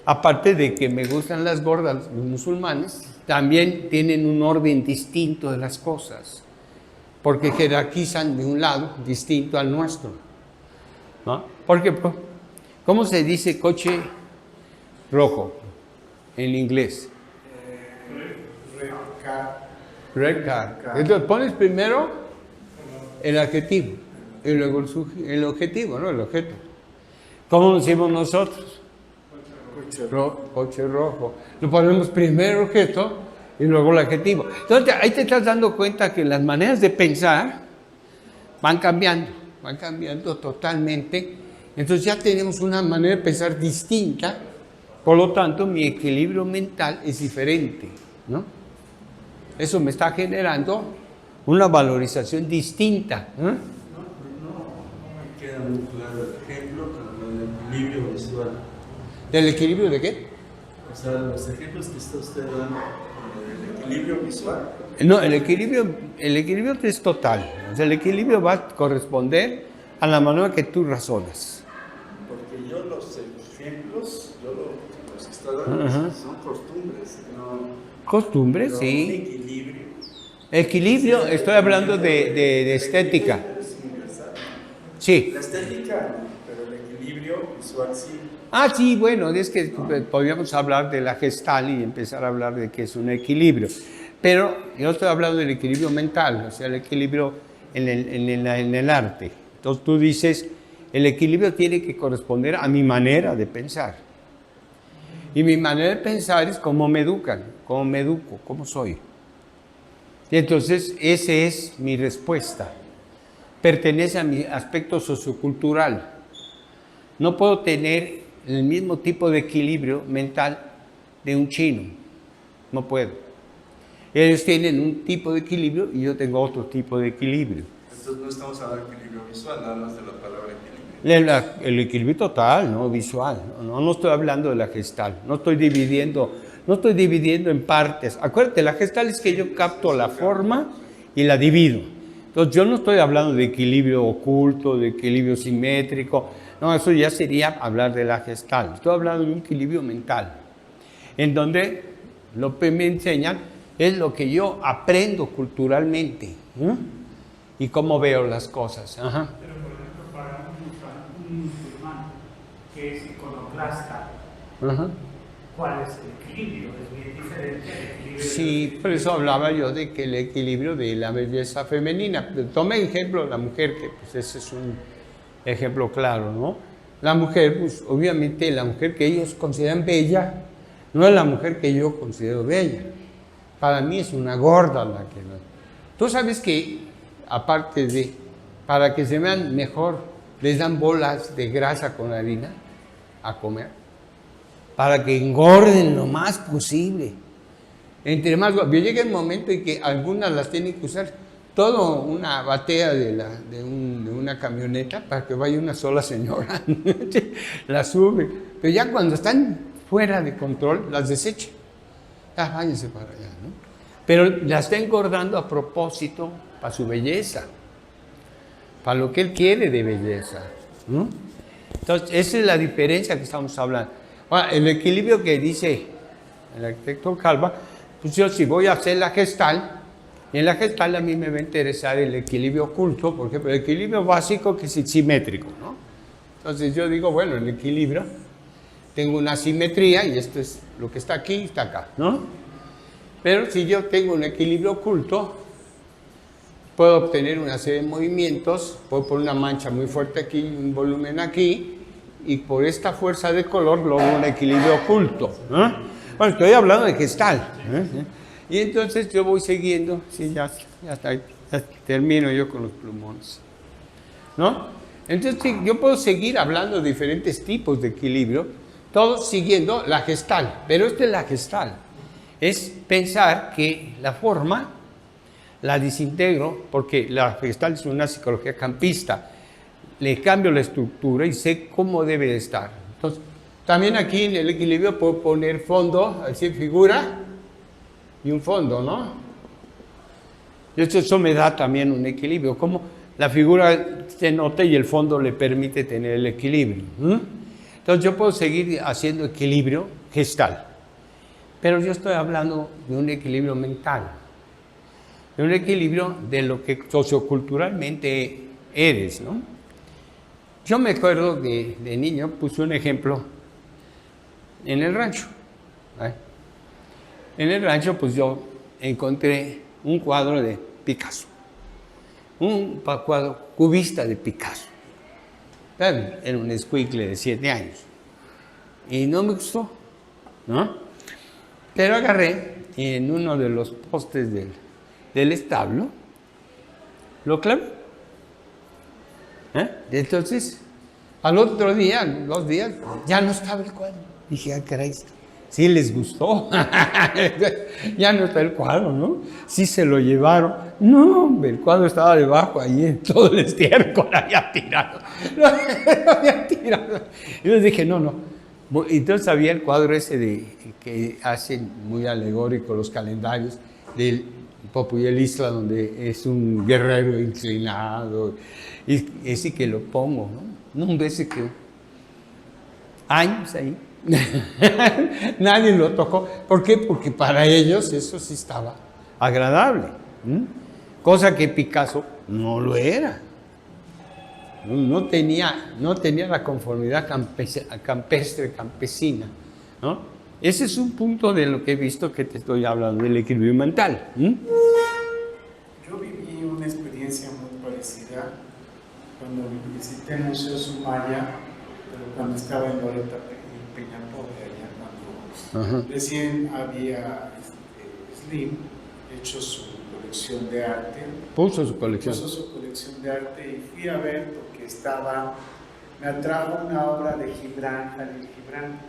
Aparte de que me gustan las gordas, los musulmanes, también tienen un orden distinto de las cosas, porque jerarquizan de un lado distinto al nuestro, ¿no? Por ejemplo, ¿cómo se dice coche rojo en inglés? Red car. Entonces pones primero el adjetivo y luego el objetivo, ¿no? El objeto. ¿Cómo decimos nosotros? Coche rojo. Lo ponemos primero el objeto y luego el adjetivo. Entonces ahí te estás dando cuenta que las maneras de pensar van cambiando totalmente. Entonces ya tenemos una manera de pensar distinta, por lo tanto mi equilibrio mental es diferente, ¿no? Eso me está generando una valorización distinta. No me queda muy claro el ejemplo con el equilibrio visual. ¿Del equilibrio de qué? O sea, los ejemplos que está usted dando del equilibrio visual. No, el equilibrio es total. O sea, el equilibrio va a corresponder a la manera que tú razonas. Porque yo los ejemplos, los que está dando son costumbres, no. Costumbres, Pero sí. un equilibrio. Equilibrio, estoy hablando de estética. Es universal. Sí. La estética, pero el equilibrio visual sí. Ah, sí, bueno, es que podríamos hablar de la gestal y empezar a hablar de que es un equilibrio. Pero yo estoy hablando del equilibrio mental, o sea, el equilibrio en el arte. Entonces tú dices, el equilibrio tiene que corresponder a mi manera de pensar. Y mi manera de pensar es cómo me educan, cómo me educo, cómo soy. Y entonces esa es mi respuesta. Pertenece a mi aspecto sociocultural. No puedo tener el mismo tipo de equilibrio mental de un chino. No puedo. Ellos tienen un tipo de equilibrio y yo tengo otro tipo de equilibrio. Entonces no estamos hablando de equilibrio visual, nada más de la palabra equilibrio. El equilibrio total, no visual. No estoy hablando de la gestal. No estoy dividiendo en partes. Acuérdate, la gestal es que yo capto la forma y la divido. Entonces yo no estoy hablando de equilibrio oculto, de equilibrio simétrico. No, eso ya sería hablar de la gestal. Estoy hablando de un equilibrio mental, en donde lo que me enseñan es lo que yo aprendo culturalmente, ¿eh? Y cómo veo las cosas. Ajá. Pero, por ejemplo, para un musulmán que es iconoclasta, Ajá. ¿cuál es el equilibrio? Es bien diferente al equilibrio. Sí, por eso hablaba yo de que el equilibrio de la belleza femenina. Tome ejemplo la mujer, que pues ese es un ejemplo claro, ¿no? La mujer, pues obviamente la mujer que ellos consideran bella, no es la mujer que yo considero bella. Para mí es una gorda la que no. Tú sabes que, aparte de, para que se vean mejor, les dan bolas de grasa con harina a comer, para que engorden lo más posible. Entre más, llega el momento en que algunas las tienen que usar todo una batea de una camioneta para que vaya una sola señora. La sube. Pero ya cuando están fuera de control, las desecha. Ya, váyanse para allá, ¿no? Pero la está engordando a propósito para su belleza, para lo que él quiere de belleza, ¿no? Entonces, esa es la diferencia que estamos hablando. Ahora, el equilibrio que dice el arquitecto Calva, pues yo si voy a hacer la gestal, y en la gestal a mí me va a interesar el equilibrio oculto, por ejemplo, el equilibrio básico que es simétrico, ¿no? Entonces yo digo, bueno, el equilibrio, tengo una simetría y esto es lo que está aquí y está acá, ¿no? Pero si yo tengo un equilibrio oculto, puedo obtener una serie de movimientos, puedo poner una mancha muy fuerte aquí, un volumen aquí, y por esta fuerza de color logro un equilibrio oculto, ¿no? Bueno, estoy hablando de gestal, ¿eh? Y entonces yo voy siguiendo, sí, ya termino yo con los plumones, ¿no? Entonces sí, yo puedo seguir hablando de diferentes tipos de equilibrio, todos siguiendo la gestal, pero esta es la gestal, es pensar que la forma la desintegro, porque la gestal es una psicología campista, le cambio la estructura y sé cómo debe de estar. Entonces, también aquí en el equilibrio puedo poner fondo, es decir, figura y un fondo, ¿no? Y eso me da también un equilibrio, como la figura se nota y el fondo le permite tener el equilibrio. Entonces yo puedo seguir haciendo equilibrio gestal, pero yo estoy hablando de un equilibrio mental, de un equilibrio de lo que socioculturalmente eres, ¿no? Yo me acuerdo de niño, puse un ejemplo en el rancho. En el rancho, pues yo encontré un cuadro de Picasso, un cuadro cubista de Picasso. Era un escuincle de 7 años y no me gustó, ¿no? Pero agarré y en uno de los postes del establo lo clavé. Entonces, al otro día, 2 días, ya no estaba el cuadro. Dije, ah, caray, sí les gustó. Ya no está el cuadro, ¿no? Sí se lo llevaron. No, hombre, el cuadro estaba debajo ahí en todo el estiércol, había tirado. Lo había tirado. Y yo dije, no. Entonces había el cuadro ese que hacen muy alegórico los calendarios del Popo y el Isla, donde es un guerrero inclinado. Y ese que lo pongo, ¿no? Un beso que años ahí. Nadie lo tocó. ¿Por qué? Porque para ellos eso sí estaba agradable. Cosa que Picasso no lo era. No tenía la conformidad campestre, campesina, ¿no? Ese es un punto de lo que he visto que te estoy hablando, del equilibrio mental. Yo viví una experiencia muy parecida cuando visité el Museo Sumaya, pero cuando estaba en Loreto Peñapote, allá cuando recién había Slim hecho su colección de arte. Puso su colección de arte y fui a ver porque me atrajo una obra de Gibran, Jalil Gibran,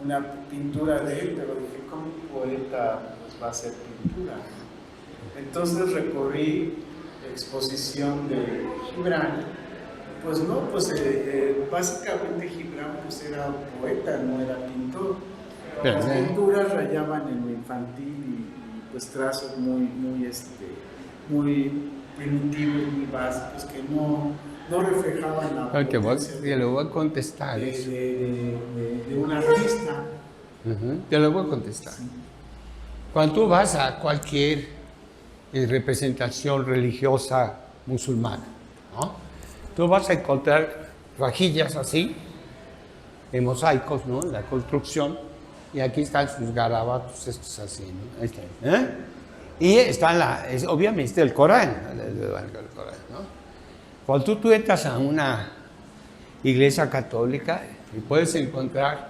una pintura de él, pero dije, ¿cómo un poeta pues, va a hacer pintura? Entonces recorrí la exposición de Gibran, pues no, pues básicamente Gibran pues era poeta, no era pintor. Las pinturas rayaban en lo infantil y pues trazos muy primitivos, muy básicos que no reflejaban la potencia te lo voy a contestar de un artista. Te lo voy a contestar. Sí. Cuando tú vas a cualquier representación religiosa musulmana, ¿no? Tú vas a encontrar vajillas así, en mosaicos, ¿no? La construcción, y aquí están sus garabatos, estos así, ¿no? Ahí están, Y está obviamente el Corán, ¿no? Cuando tú entras a una iglesia católica y puedes encontrar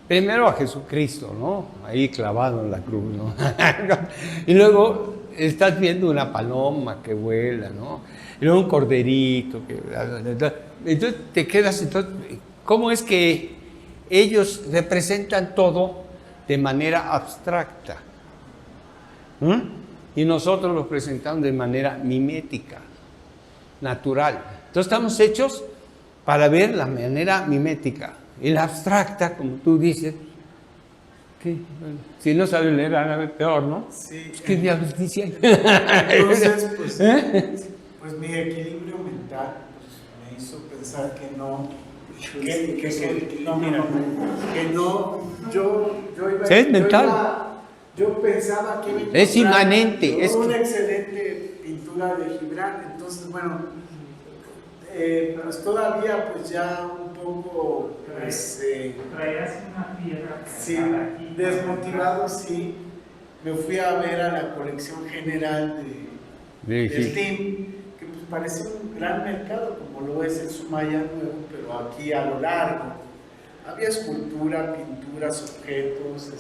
primero a Jesucristo, ¿no? Ahí clavado en la cruz, ¿no? Y luego estás viendo una paloma que vuela, ¿no? Y luego un corderito que... Entonces te quedas, ¿cómo es que ellos representan todo de manera abstracta? Y nosotros lo presentamos de manera mimética, natural. Entonces estamos hechos para ver la manera mimética. Y la abstracta, como tú dices, ¿Qué? Bueno, si no sabe leer árabe, peor, ¿no? Sí. Pues, ¿qué diablos dice ahí? Entonces, ¿Eh? pues mi equilibrio mental pues, me hizo pensar que no, yo iba, Sí, es mental. yo pensaba que iba a Es encontrar inmanente, es una que- excelente pintura de Gibran, entonces bueno, pues todavía pues ya un poco pues, Traías una piedra sí, cargada aquí. desmotivado, sí, me fui a ver a la colección general del TIM, que pues parece un gran mercado como lo es el Sumaya Nuevo, pero aquí a lo largo. Había escultura, pinturas, objetos,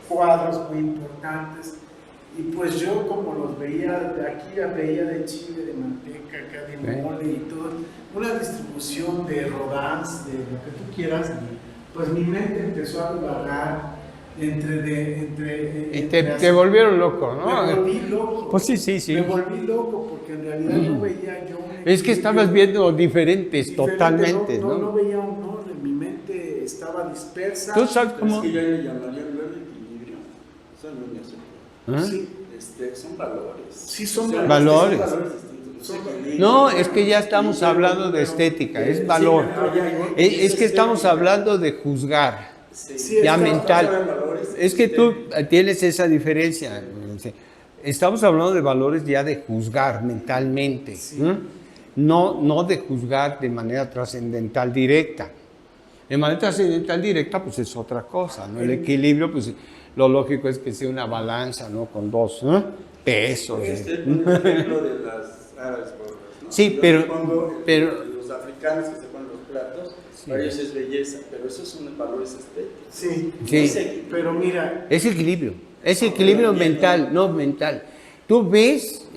cuadros muy importantes. Y pues yo como los veía de aquí, veía de chile, de manteca, acá de mole y todo, una distribución de Rodins, de lo que tú quieras, pues mi mente empezó a divagar Y te volvieron loco, ¿no? Me volví loco. Pues sí. Me volví loco porque en realidad no veía yo un Es que estabas viendo diferentes, diferente, totalmente, no ¿no? veía un orden, mi mente estaba dispersa. ¿Tú sabes Pero es cómo? que yo le llamaría el verde equilibrio. Eso no me hace. ¿Ah? Sí, Son valores. sí son O sea, valores. Son valores distintos. Son valores. No, es que ya estamos hablando de estética, es valor. Es que estamos hablando de juzgar, Sí, ya está- mental. Es que tú tienes esa diferencia. Estamos hablando de valores ya de juzgar mentalmente, ¿eh? No de juzgar de manera trascendental directa. De manera trascendental directa, pues es otra cosa, ¿no? El equilibrio, pues lo lógico es que sea una balanza, ¿no? Con dos pesos. Un ejemplo de las árabes gordas, ¿no? Sí, Yo pero- supongo pero- los africanos que se ponen los platos, para ellos es belleza, pero esos son valores estéticos. Sí, Sí. pero mira, Es equilibrio mental, no mental. Tú ves,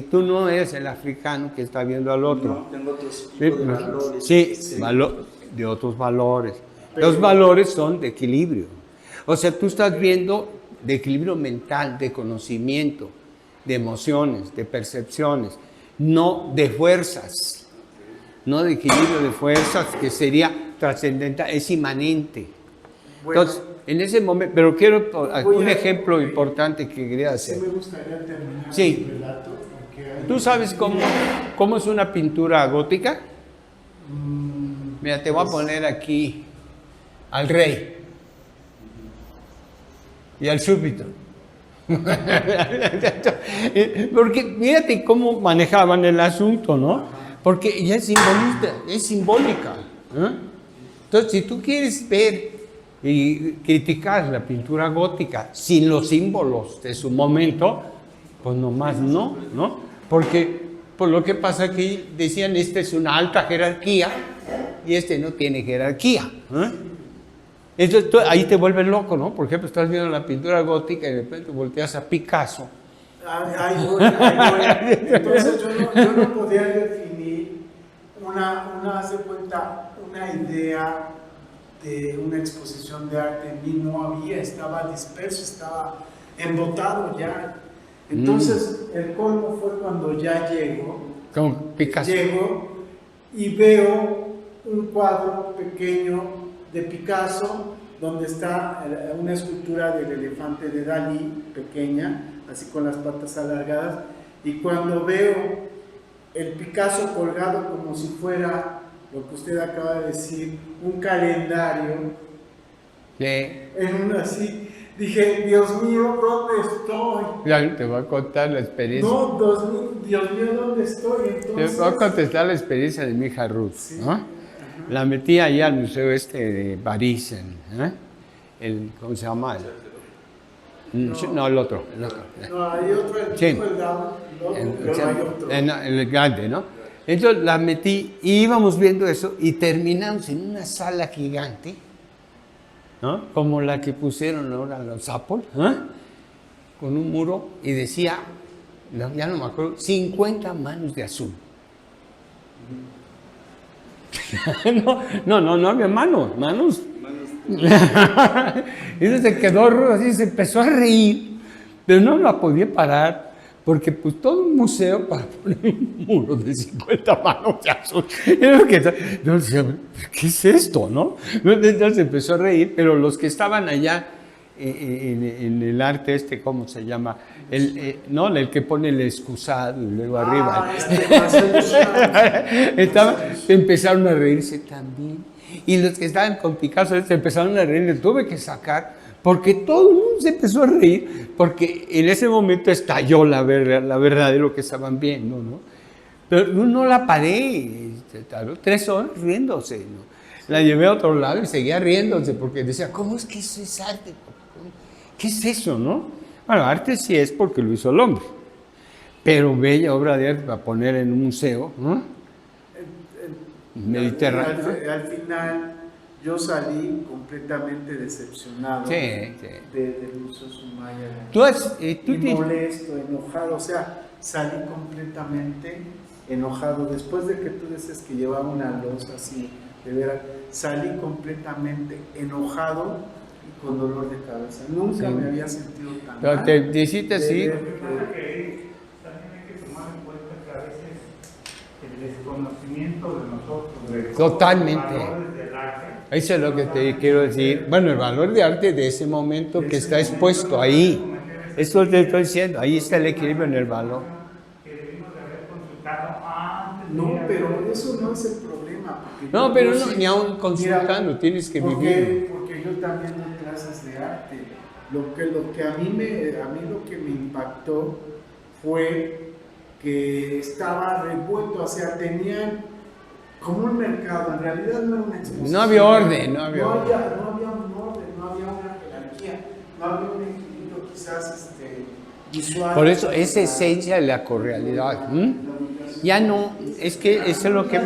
tú no eres el africano que está viendo al otro. No, tengo otros tipos de valores. Sí, de otros valores. Los valores son de equilibrio. O sea, tú estás viendo de equilibrio mental, de conocimiento, de emociones, de percepciones, no de fuerzas. No de equilibrio de fuerzas, que sería trascendental, es inmanente. bueno, Entonces, en ese momento, pero quiero Voy un a- ejemplo importante que quería sí hacer. me gustaría terminar Sí. el relato. Porque hay- ¿Tú sabes cómo es una pintura gótica? Mira, te voy a poner aquí al rey y al súbdito. Porque mírate cómo manejaban el asunto, ¿no? Porque ya es simbolista, es simbólica. ¿Eh? Entonces, si tú quieres ver y criticar la pintura gótica sin los símbolos de su momento, pues nomás no, ¿no? Porque por lo que pasa aquí decían, este es una alta jerarquía y este no tiene jerarquía. ¿Eh? Entonces ahí te vuelves loco, ¿no? Por ejemplo, estás viendo la pintura gótica y de repente volteas a Picasso. Ahí voy. Entonces yo no podía definir haz de cuenta, una idea de una exposición de arte en mí, no había, estaba disperso, estaba embotado ya. Entonces el colmo fue cuando ya Con Picasso. llego y veo un cuadro pequeño de Picasso donde está una escultura del elefante de Dalí, pequeña, así con las patas alargadas, y cuando veo el Picasso colgado como si fuera lo que usted acaba de decir, un calendario, Sí. en un así, dije, Dios mío, ¿dónde estoy? Ya te voy a contar la experiencia. No, Dios mío, ¿dónde estoy? Te Entonces, voy a contestar la experiencia de mi hija Ruth, Sí. ¿no? La metí allá al museo de París, ¿cómo se llama? No, el otro. no, hay otro, el Sí. tipo, el dado, pero hay otro. El grande, ¿no? Entonces la metí y íbamos viendo eso y terminamos en una sala gigante, ¿no? Como la que pusieron ahora los Apple, con un muro y decía, ya no me acuerdo, 50 manos de azul. No había manos. Y entonces se quedó así, se empezó a reír, pero no la podía parar, porque pues todo un museo para poner un muro de 50 manos de azul. Y lo que, yo decía, ¿qué es esto, no? Entonces empezó a reír, pero los que estaban allá en el arte este, ¿cómo se llama? No, el que pone el excusado y luego arriba. Empezaron a reírse también. Y los que estaban con Picasso se empezaron a reír, le tuve que sacar, porque todo el mundo se empezó a reír, porque en ese momento estalló la verdad de lo que estaban viendo, ¿no? Pero no la paré, tardó 3 horas riéndose, ¿no? La llevé a otro lado y seguía riéndose, porque decía, ¿cómo es que eso es arte? ¿Qué es eso, no? Bueno, arte sí es porque lo hizo el hombre, pero bella obra de arte para poner en un museo, ¿no? Mediterráneo. Al final yo salí completamente decepcionado del Museo Soumaya. Y molesto, enojado, o sea, salí completamente enojado. Después de que tú dices que llevaba una losa así, de veras, salí completamente enojado y con dolor de cabeza. Nunca me había sentido tan mal. Pero te hiciste así. El desconocimiento de nosotros, Totalmente. Del arte. Eso es lo que te quiero decir. Bueno, el valor de arte de ese momento que está expuesto ahí. Eso te estoy diciendo. Ahí está el equilibrio en el valor. No, pero eso no es el problema. No, pero no, ni aún consultando, tienes que vivir. Porque yo también doy clases de arte. Lo que a mí lo que me impactó fue que estaba revuelto, o sea, tenían como un mercado, en realidad no era una exposición. No había orden, no había un orden, no había una jerarquía, no había un equilibrio quizás visual. Por eso, esa esencia de la correalidad. Ya no, es que eso es lo que...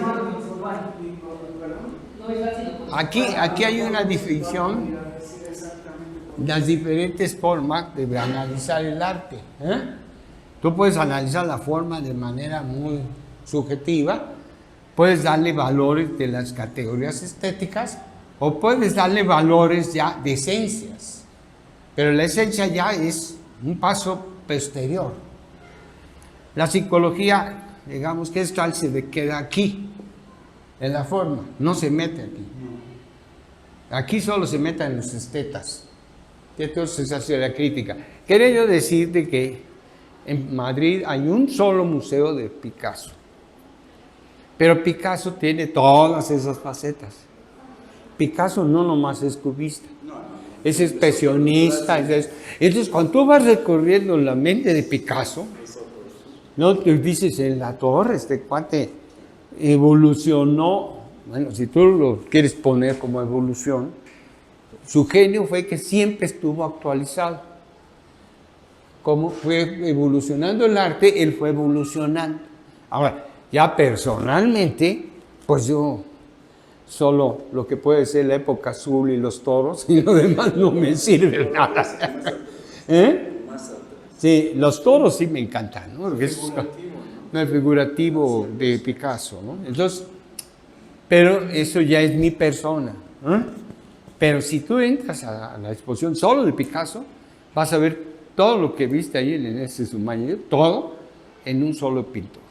Aquí hay una definición, las diferentes formas de analizar el arte. Tú puedes analizar la forma de manera muy subjetiva, puedes darle valores de las categorías estéticas o puedes darle valores ya de esencias. Pero la esencia ya es un paso posterior. La psicología, digamos que esto se queda aquí, en la forma, no se mete aquí. Aquí solo se meten los estetas. Entonces hace la crítica. Quería yo decirte que en Madrid hay un solo museo de Picasso. Pero Picasso tiene todas esas facetas. Picasso no nomás es cubista, es expresionista. Entonces, cuando tú vas recorriendo la mente de Picasso, no te dices, en la torre, este cuate evolucionó. Bueno, si tú lo quieres poner como evolución, su genio fue que siempre estuvo actualizado. Cómo fue evolucionando el arte, él fue evolucionando. Ahora, ya personalmente, pues yo solo lo que puede ser la época azul y los toros, y lo demás no me sirve nada. Sí, los toros sí me encantan, ¿no? Porque es el figurativo de Picasso, ¿no? Entonces, pero eso ya es mi persona. Pero si tú entras a la exposición solo de Picasso, vas a ver todo lo que viste ahí en ese Soumaya, todo en un solo pintor.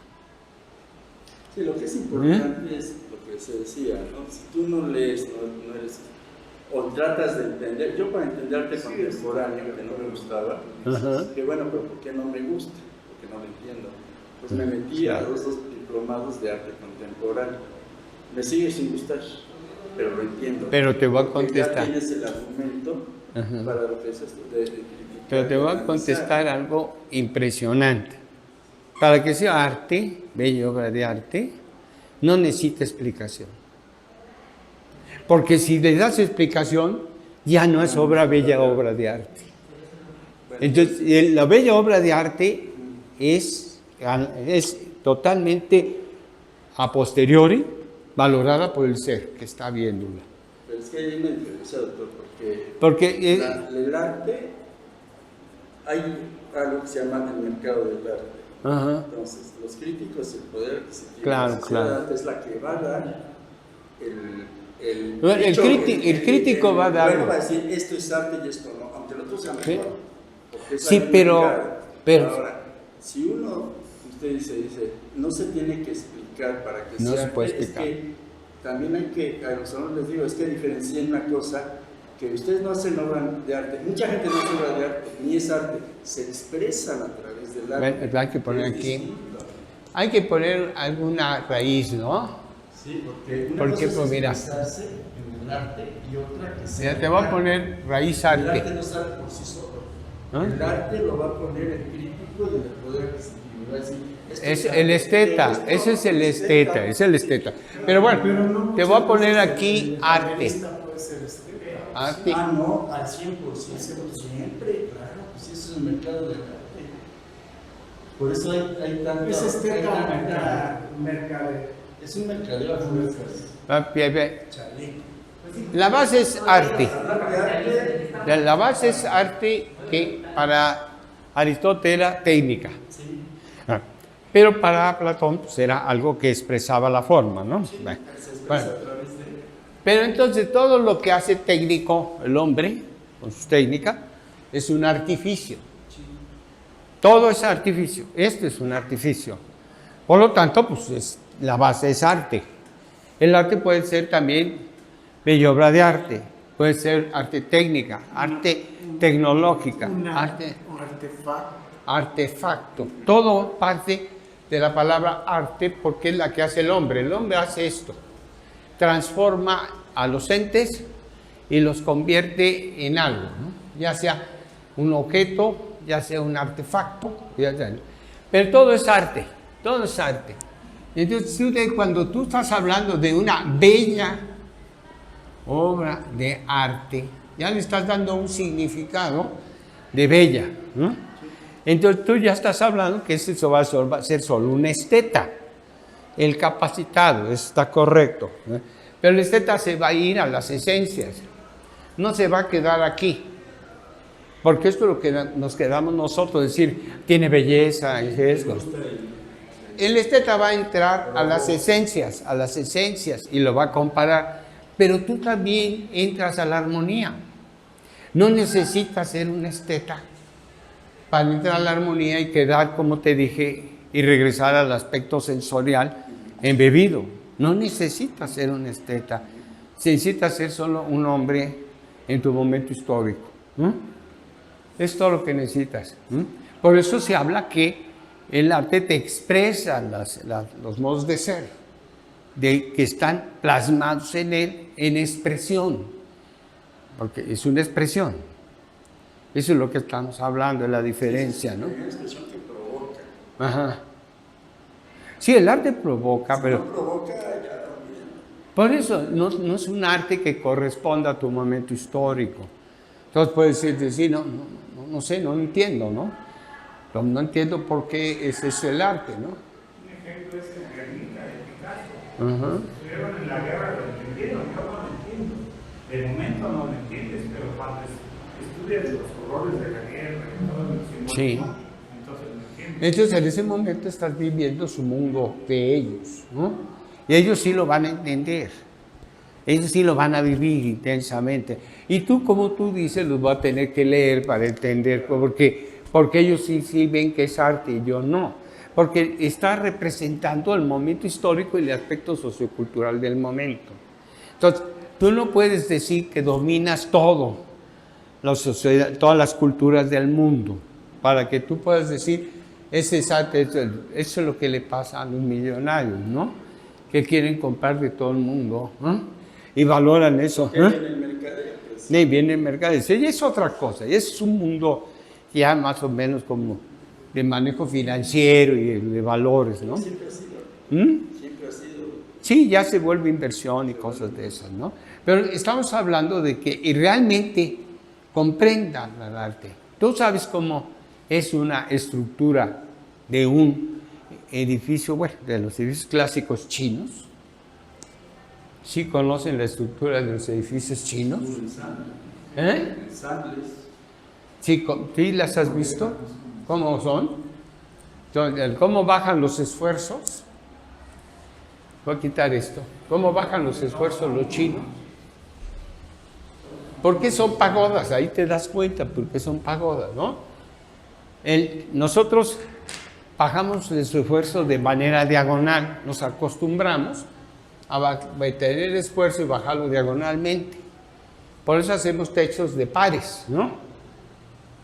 Sí, lo que es importante es lo que se decía, ¿no? Si tú no lees, no eres, o tratas de entender, yo para entenderte contemporáneo, que no me gustaba, que bueno, pero ¿por qué no me gusta? Porque no lo entiendo. Pues me metí a los 2 diplomados de arte contemporáneo. Me sigue sin gustar, pero lo entiendo. Pero te voy a contestar. Ya tienes el argumento para lo que es esto de pero te voy a contestar algo impresionante. Para que sea arte, bella obra de arte, no necesita explicación. Porque si le das explicación, ya no es bella obra de arte. Entonces, la bella obra de arte es totalmente a posteriori valorada por el ser que está viéndola. Pero es que hay una diferencia, doctor, porque el arte, hay algo que se llama el mercado del arte. Entonces, los críticos, el poder adquisitivo de la sociedad es la que va a dar el crítico va a dar. Bueno, va a decir esto es arte y esto no, aunque el otro sea mejor. Sí, pero ahora, si usted dice, no se tiene que explicar para que no sea se puede arte, explicar. es que también hay que, a los alumnos les digo, es que diferencien una cosa que ustedes no hacen obra de arte, mucha gente no hace obra de arte, ni es arte, se expresan a través del arte. Bueno, hay que poner Es aquí, distinto. hay que poner alguna raíz, ¿no? Sí, porque una ¿Por cosa qué? es Pues mira. expresarse en el arte y otra que se... Ya te voy a poner raíz El arte arte. no sale por sí solo. ¿Ah? El arte lo va a poner el crítico y el poder adquisitivo. Va a decir, esto Es arte, el esteta, esto ese es el esteta, es el esteta. Pero bueno, te voy a poner aquí arte. Esta puede ser estética. Arte. Ah, no, al 100%, siempre, claro, pues eso es el mercado del arte. Por eso hay tanto... Es hay estética tanta- mercadeo. Es un mercadeo a fuerzas. La base es arte. Hablar de arte, La base es arte que para Aristóteles era técnica. sí, Pero para Platón pues, era algo que expresaba la forma, ¿no? Bueno, se expresa bueno. a través de... Pero entonces todo lo que hace técnico el hombre, con sus técnicas, es un artificio. Todo es artificio. Esto es un artificio. Por lo tanto, pues la base es arte. El arte puede ser también bella obra de arte, puede ser arte técnica, arte tecnológica, Un arte artefacto. artefacto. Todo parte de la palabra arte porque es la que hace el hombre. El hombre hace esto. Transforma a los entes y los convierte en algo, ¿no? Ya sea un objeto, ya sea un artefacto, pero todo es arte, todo es arte. Entonces, cuando tú estás hablando de una bella obra de arte, ya le estás dando un significado de bella, ¿no? Entonces tú ya estás hablando que eso va a ser solo un esteta, el capacitado, eso está correcto, ¿no? Pero el esteta se va a ir a las esencias, no se va a quedar aquí, porque esto es lo que nos quedamos nosotros, decir, tiene belleza, es esto. El esteta va a entrar a las esencias, y lo va a comparar, pero tú también entras a la armonía. No necesitas ser un esteta para entrar a la armonía y quedar, como te dije, y regresar al aspecto sensorial embebido. No necesitas ser un esteta, necesitas ser solo un hombre en tu momento histórico. Es todo lo que necesitas. Por eso se habla que el arte te expresa los modos de ser, que están plasmados en él en expresión, porque es una expresión. Eso es lo que estamos hablando, de la diferencia, ¿no? Es una expresión que provoca. Ajá. Sí, el arte provoca, Si pero no provoca, ya olvídalo. por eso no es un arte que corresponda a tu momento histórico. Entonces puedes decir, no sé, no entiendo, ¿no? No entiendo por qué ese es el arte, ¿no? Un ejemplo es el Guernica de Picasso. Ajá. Estuvieron en la guerra, lo entendieron, yo no lo entiendo. De momento no lo entiendes, pero cuando estudias los horrores de la guerra y todo el simbolismo, Sí. entonces lo entiendes. Entonces en ese momento estás viviendo su mundo de ellos, ¿no? Y ellos sí lo van a entender, ellos sí lo van a vivir intensamente. Y tú, como tú dices, los vas a tener que leer para entender, porque ellos sí ven que es arte y yo no. Porque está representando el momento histórico y el aspecto sociocultural del momento. Entonces, tú no puedes decir que dominas todo, todas las culturas del mundo, para que tú puedas decir, ese es arte, eso es lo que le pasa a los millonarios, ¿no? Que quieren comprar de todo el mundo, ¿no? Y valoran eso. Que viene el mercadeo, pues. Y viene el mercadeo. Y es otra cosa, y es un mundo ya más o menos como de manejo financiero y de valores, ¿no? Siempre ha sido. Siempre ha sido. Sí, ya se vuelve inversión y cosas de esas, ¿no? Pero estamos hablando de que realmente comprendan el arte. Tú sabes cómo es una estructura de un edificio, bueno, de los edificios clásicos chinos. ¿Sí conocen la estructura de los edificios chinos? Ensambles. ¿Sí, sí las has visto? ¿Cómo son? Entonces, ¿cómo bajan los esfuerzos? Voy a quitar esto. ¿Cómo bajan los esfuerzos los chinos? ¿Por qué son pagodas? Ahí te das cuenta, porque son pagodas, ¿no? Nosotros bajamos el esfuerzo de manera diagonal, nos acostumbramos a tener esfuerzo y bajarlo diagonalmente. Por eso hacemos techos de pares, ¿no?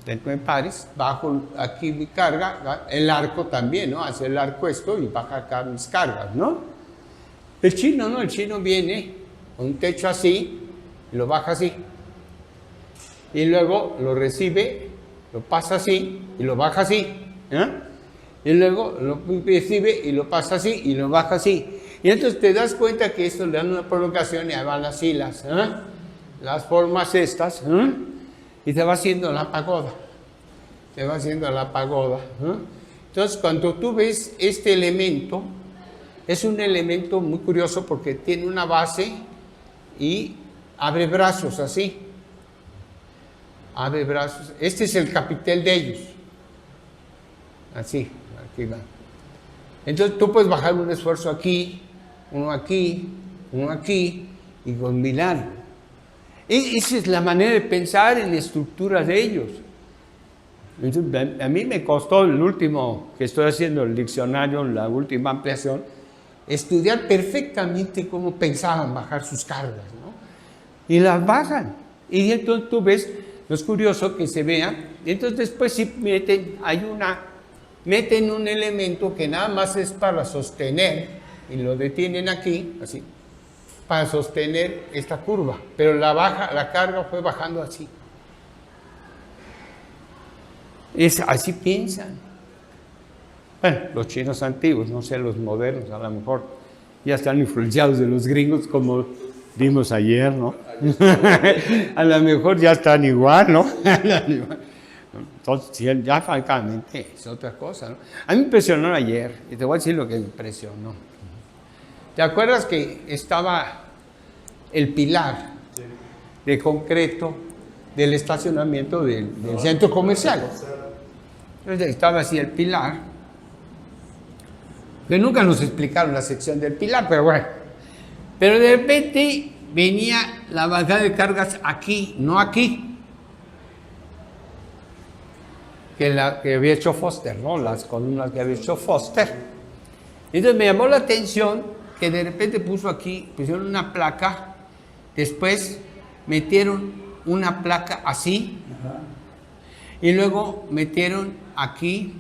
Techo de pares, bajo aquí mi carga, el arco también, ¿no? Hace el arco esto y baja acá mis cargas, ¿no? El chino, ¿no? El chino viene con un techo así, y lo baja así. Y luego lo recibe, lo pasa así y lo baja así. Y luego lo recibe y lo pasa así y lo baja así. Y entonces te das cuenta que esto le dan una prolongación y ahí van las hilas, las formas estas, y te va haciendo la pagoda. Te va haciendo la pagoda. Entonces, cuando tú ves este elemento, es un elemento muy curioso porque tiene una base y abre brazos así. Abre brazos. Este es el capitel de ellos. Así, aquí va. Entonces tú puedes bajar un esfuerzo aquí, uno aquí y combinar. Esa es la manera de pensar en estructuras de ellos. Entonces, a mí me costó el último, que estoy haciendo el diccionario, la última ampliación, estudiar perfectamente cómo pensaban bajar sus cargas, ¿no? Y las bajan. Y entonces tú ves, no es curioso que se vea, y entonces después sí meten un elemento que nada más es para sostener, y lo detienen aquí, así, para sostener esta curva, pero la carga fue bajando así. Así piensan. Bueno, los chinos antiguos, no sé, los modernos a lo mejor ya están influenciados de los gringos como vimos ayer, ¿no? A lo mejor ya están igual, ¿no? Entonces, ya francamente es otra cosa, ¿no? A mí me impresionó ayer, y te voy a decir lo que me impresionó. ¿Te acuerdas que estaba el pilar de concreto del estacionamiento del centro comercial? Entonces estaba así el pilar, que nunca nos explicaron la sección del pilar, pero bueno. Pero de repente venía la bajada de cargas aquí, no aquí, que había hecho Foster, ¿no? Las columnas que había hecho Foster. Entonces me llamó la atención que de repente pusieron una placa, después metieron una placa así, y luego metieron aquí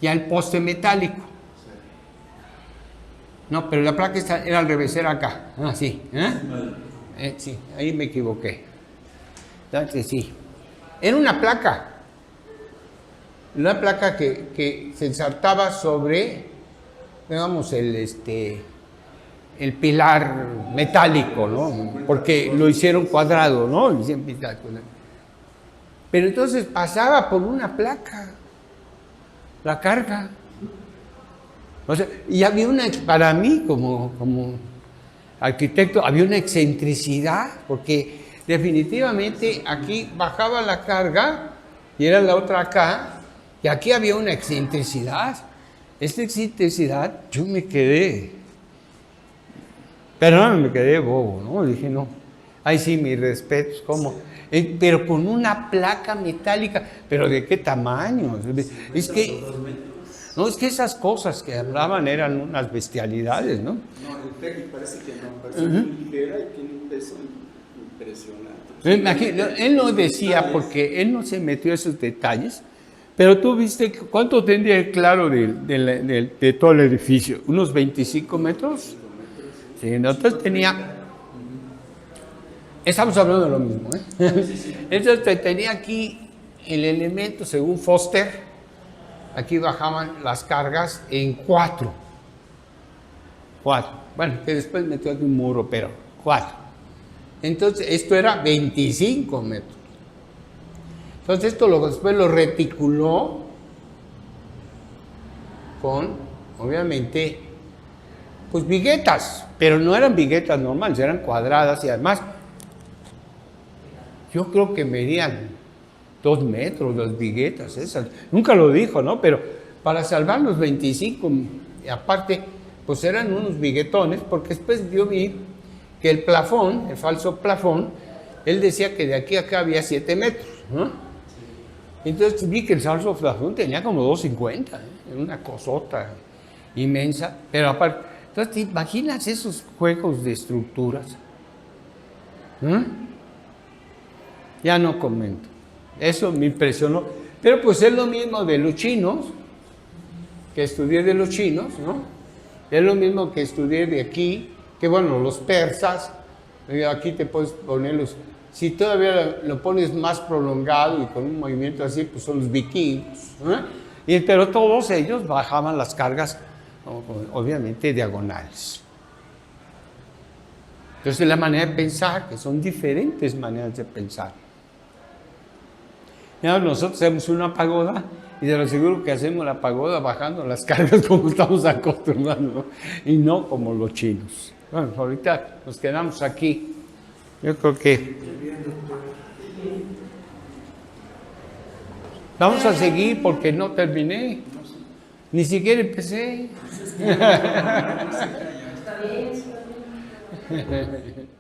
ya el poste metálico. No, pero la placa era al revés, era acá, así. Sí, ahí me equivoqué. Entonces sí, era una placa que se ensartaba sobre, digamos, el pilar metálico, ¿no? Porque lo hicieron cuadrado, ¿no? Pero entonces pasaba por una placa la carga. O sea, y había para mí como arquitecto, había una excentricidad, porque definitivamente aquí bajaba la carga y era la otra acá, y aquí había una excentricidad. Esta excentricidad, yo me quedé bobo, ¿no? Dije, no, ahí sí, mis respetos, ¿cómo? Pero con una placa metálica, ¿pero de qué tamaño? Es que esas cosas que hablaban eran unas bestialidades, ¿no? No, el técnico parece que no, parece muy ligera y tiene un peso impresionante. Él no decía, porque él no se metió a esos detalles, pero tú viste cuánto tendría el claro de todo el edificio, unos 25 metros. Sí, entonces tenía. Estamos hablando de lo mismo, ¿eh? Entonces tenía aquí el elemento, según Foster, aquí bajaban las cargas en 4. Bueno, que después metió aquí un muro, pero 4. Entonces, esto era 25 metros. Entonces, después lo reticuló con, obviamente, pues viguetas, pero no eran viguetas normales, eran cuadradas y además, yo creo que medían 2 metros las viguetas esas. Nunca lo dijo, ¿no? Pero para salvar los 25, y aparte, pues eran unos viguetones, porque después yo vi que el plafón, el falso plafón, él decía que de aquí a acá había 7 metros, ¿no? Entonces vi que el falso plafón tenía como 2.50, una cosota inmensa, pero aparte, entonces te imaginas esos juegos de estructuras, Ya no comento. Eso me impresionó. Pero pues es lo mismo de los chinos, que estudié de los chinos, ¿no? Es lo mismo que estudié de aquí, que bueno, los persas, aquí te puedes ponerlos. Si todavía lo pones más prolongado y con un movimiento así, pues son los vikingos, ¿eh? Pero todos ellos bajaban las cargas, obviamente, diagonales. Entonces, la manera de pensar, que son diferentes maneras de pensar. Ya, nosotros hacemos una pagoda y te lo aseguro que hacemos la pagoda bajando las cargas como estamos acostumbrados, ¿no? Y no como los chinos. Bueno, ahorita nos quedamos aquí. Yo creo que vamos a seguir porque no terminé. Ni siquiera empecé. Está bien, está bien.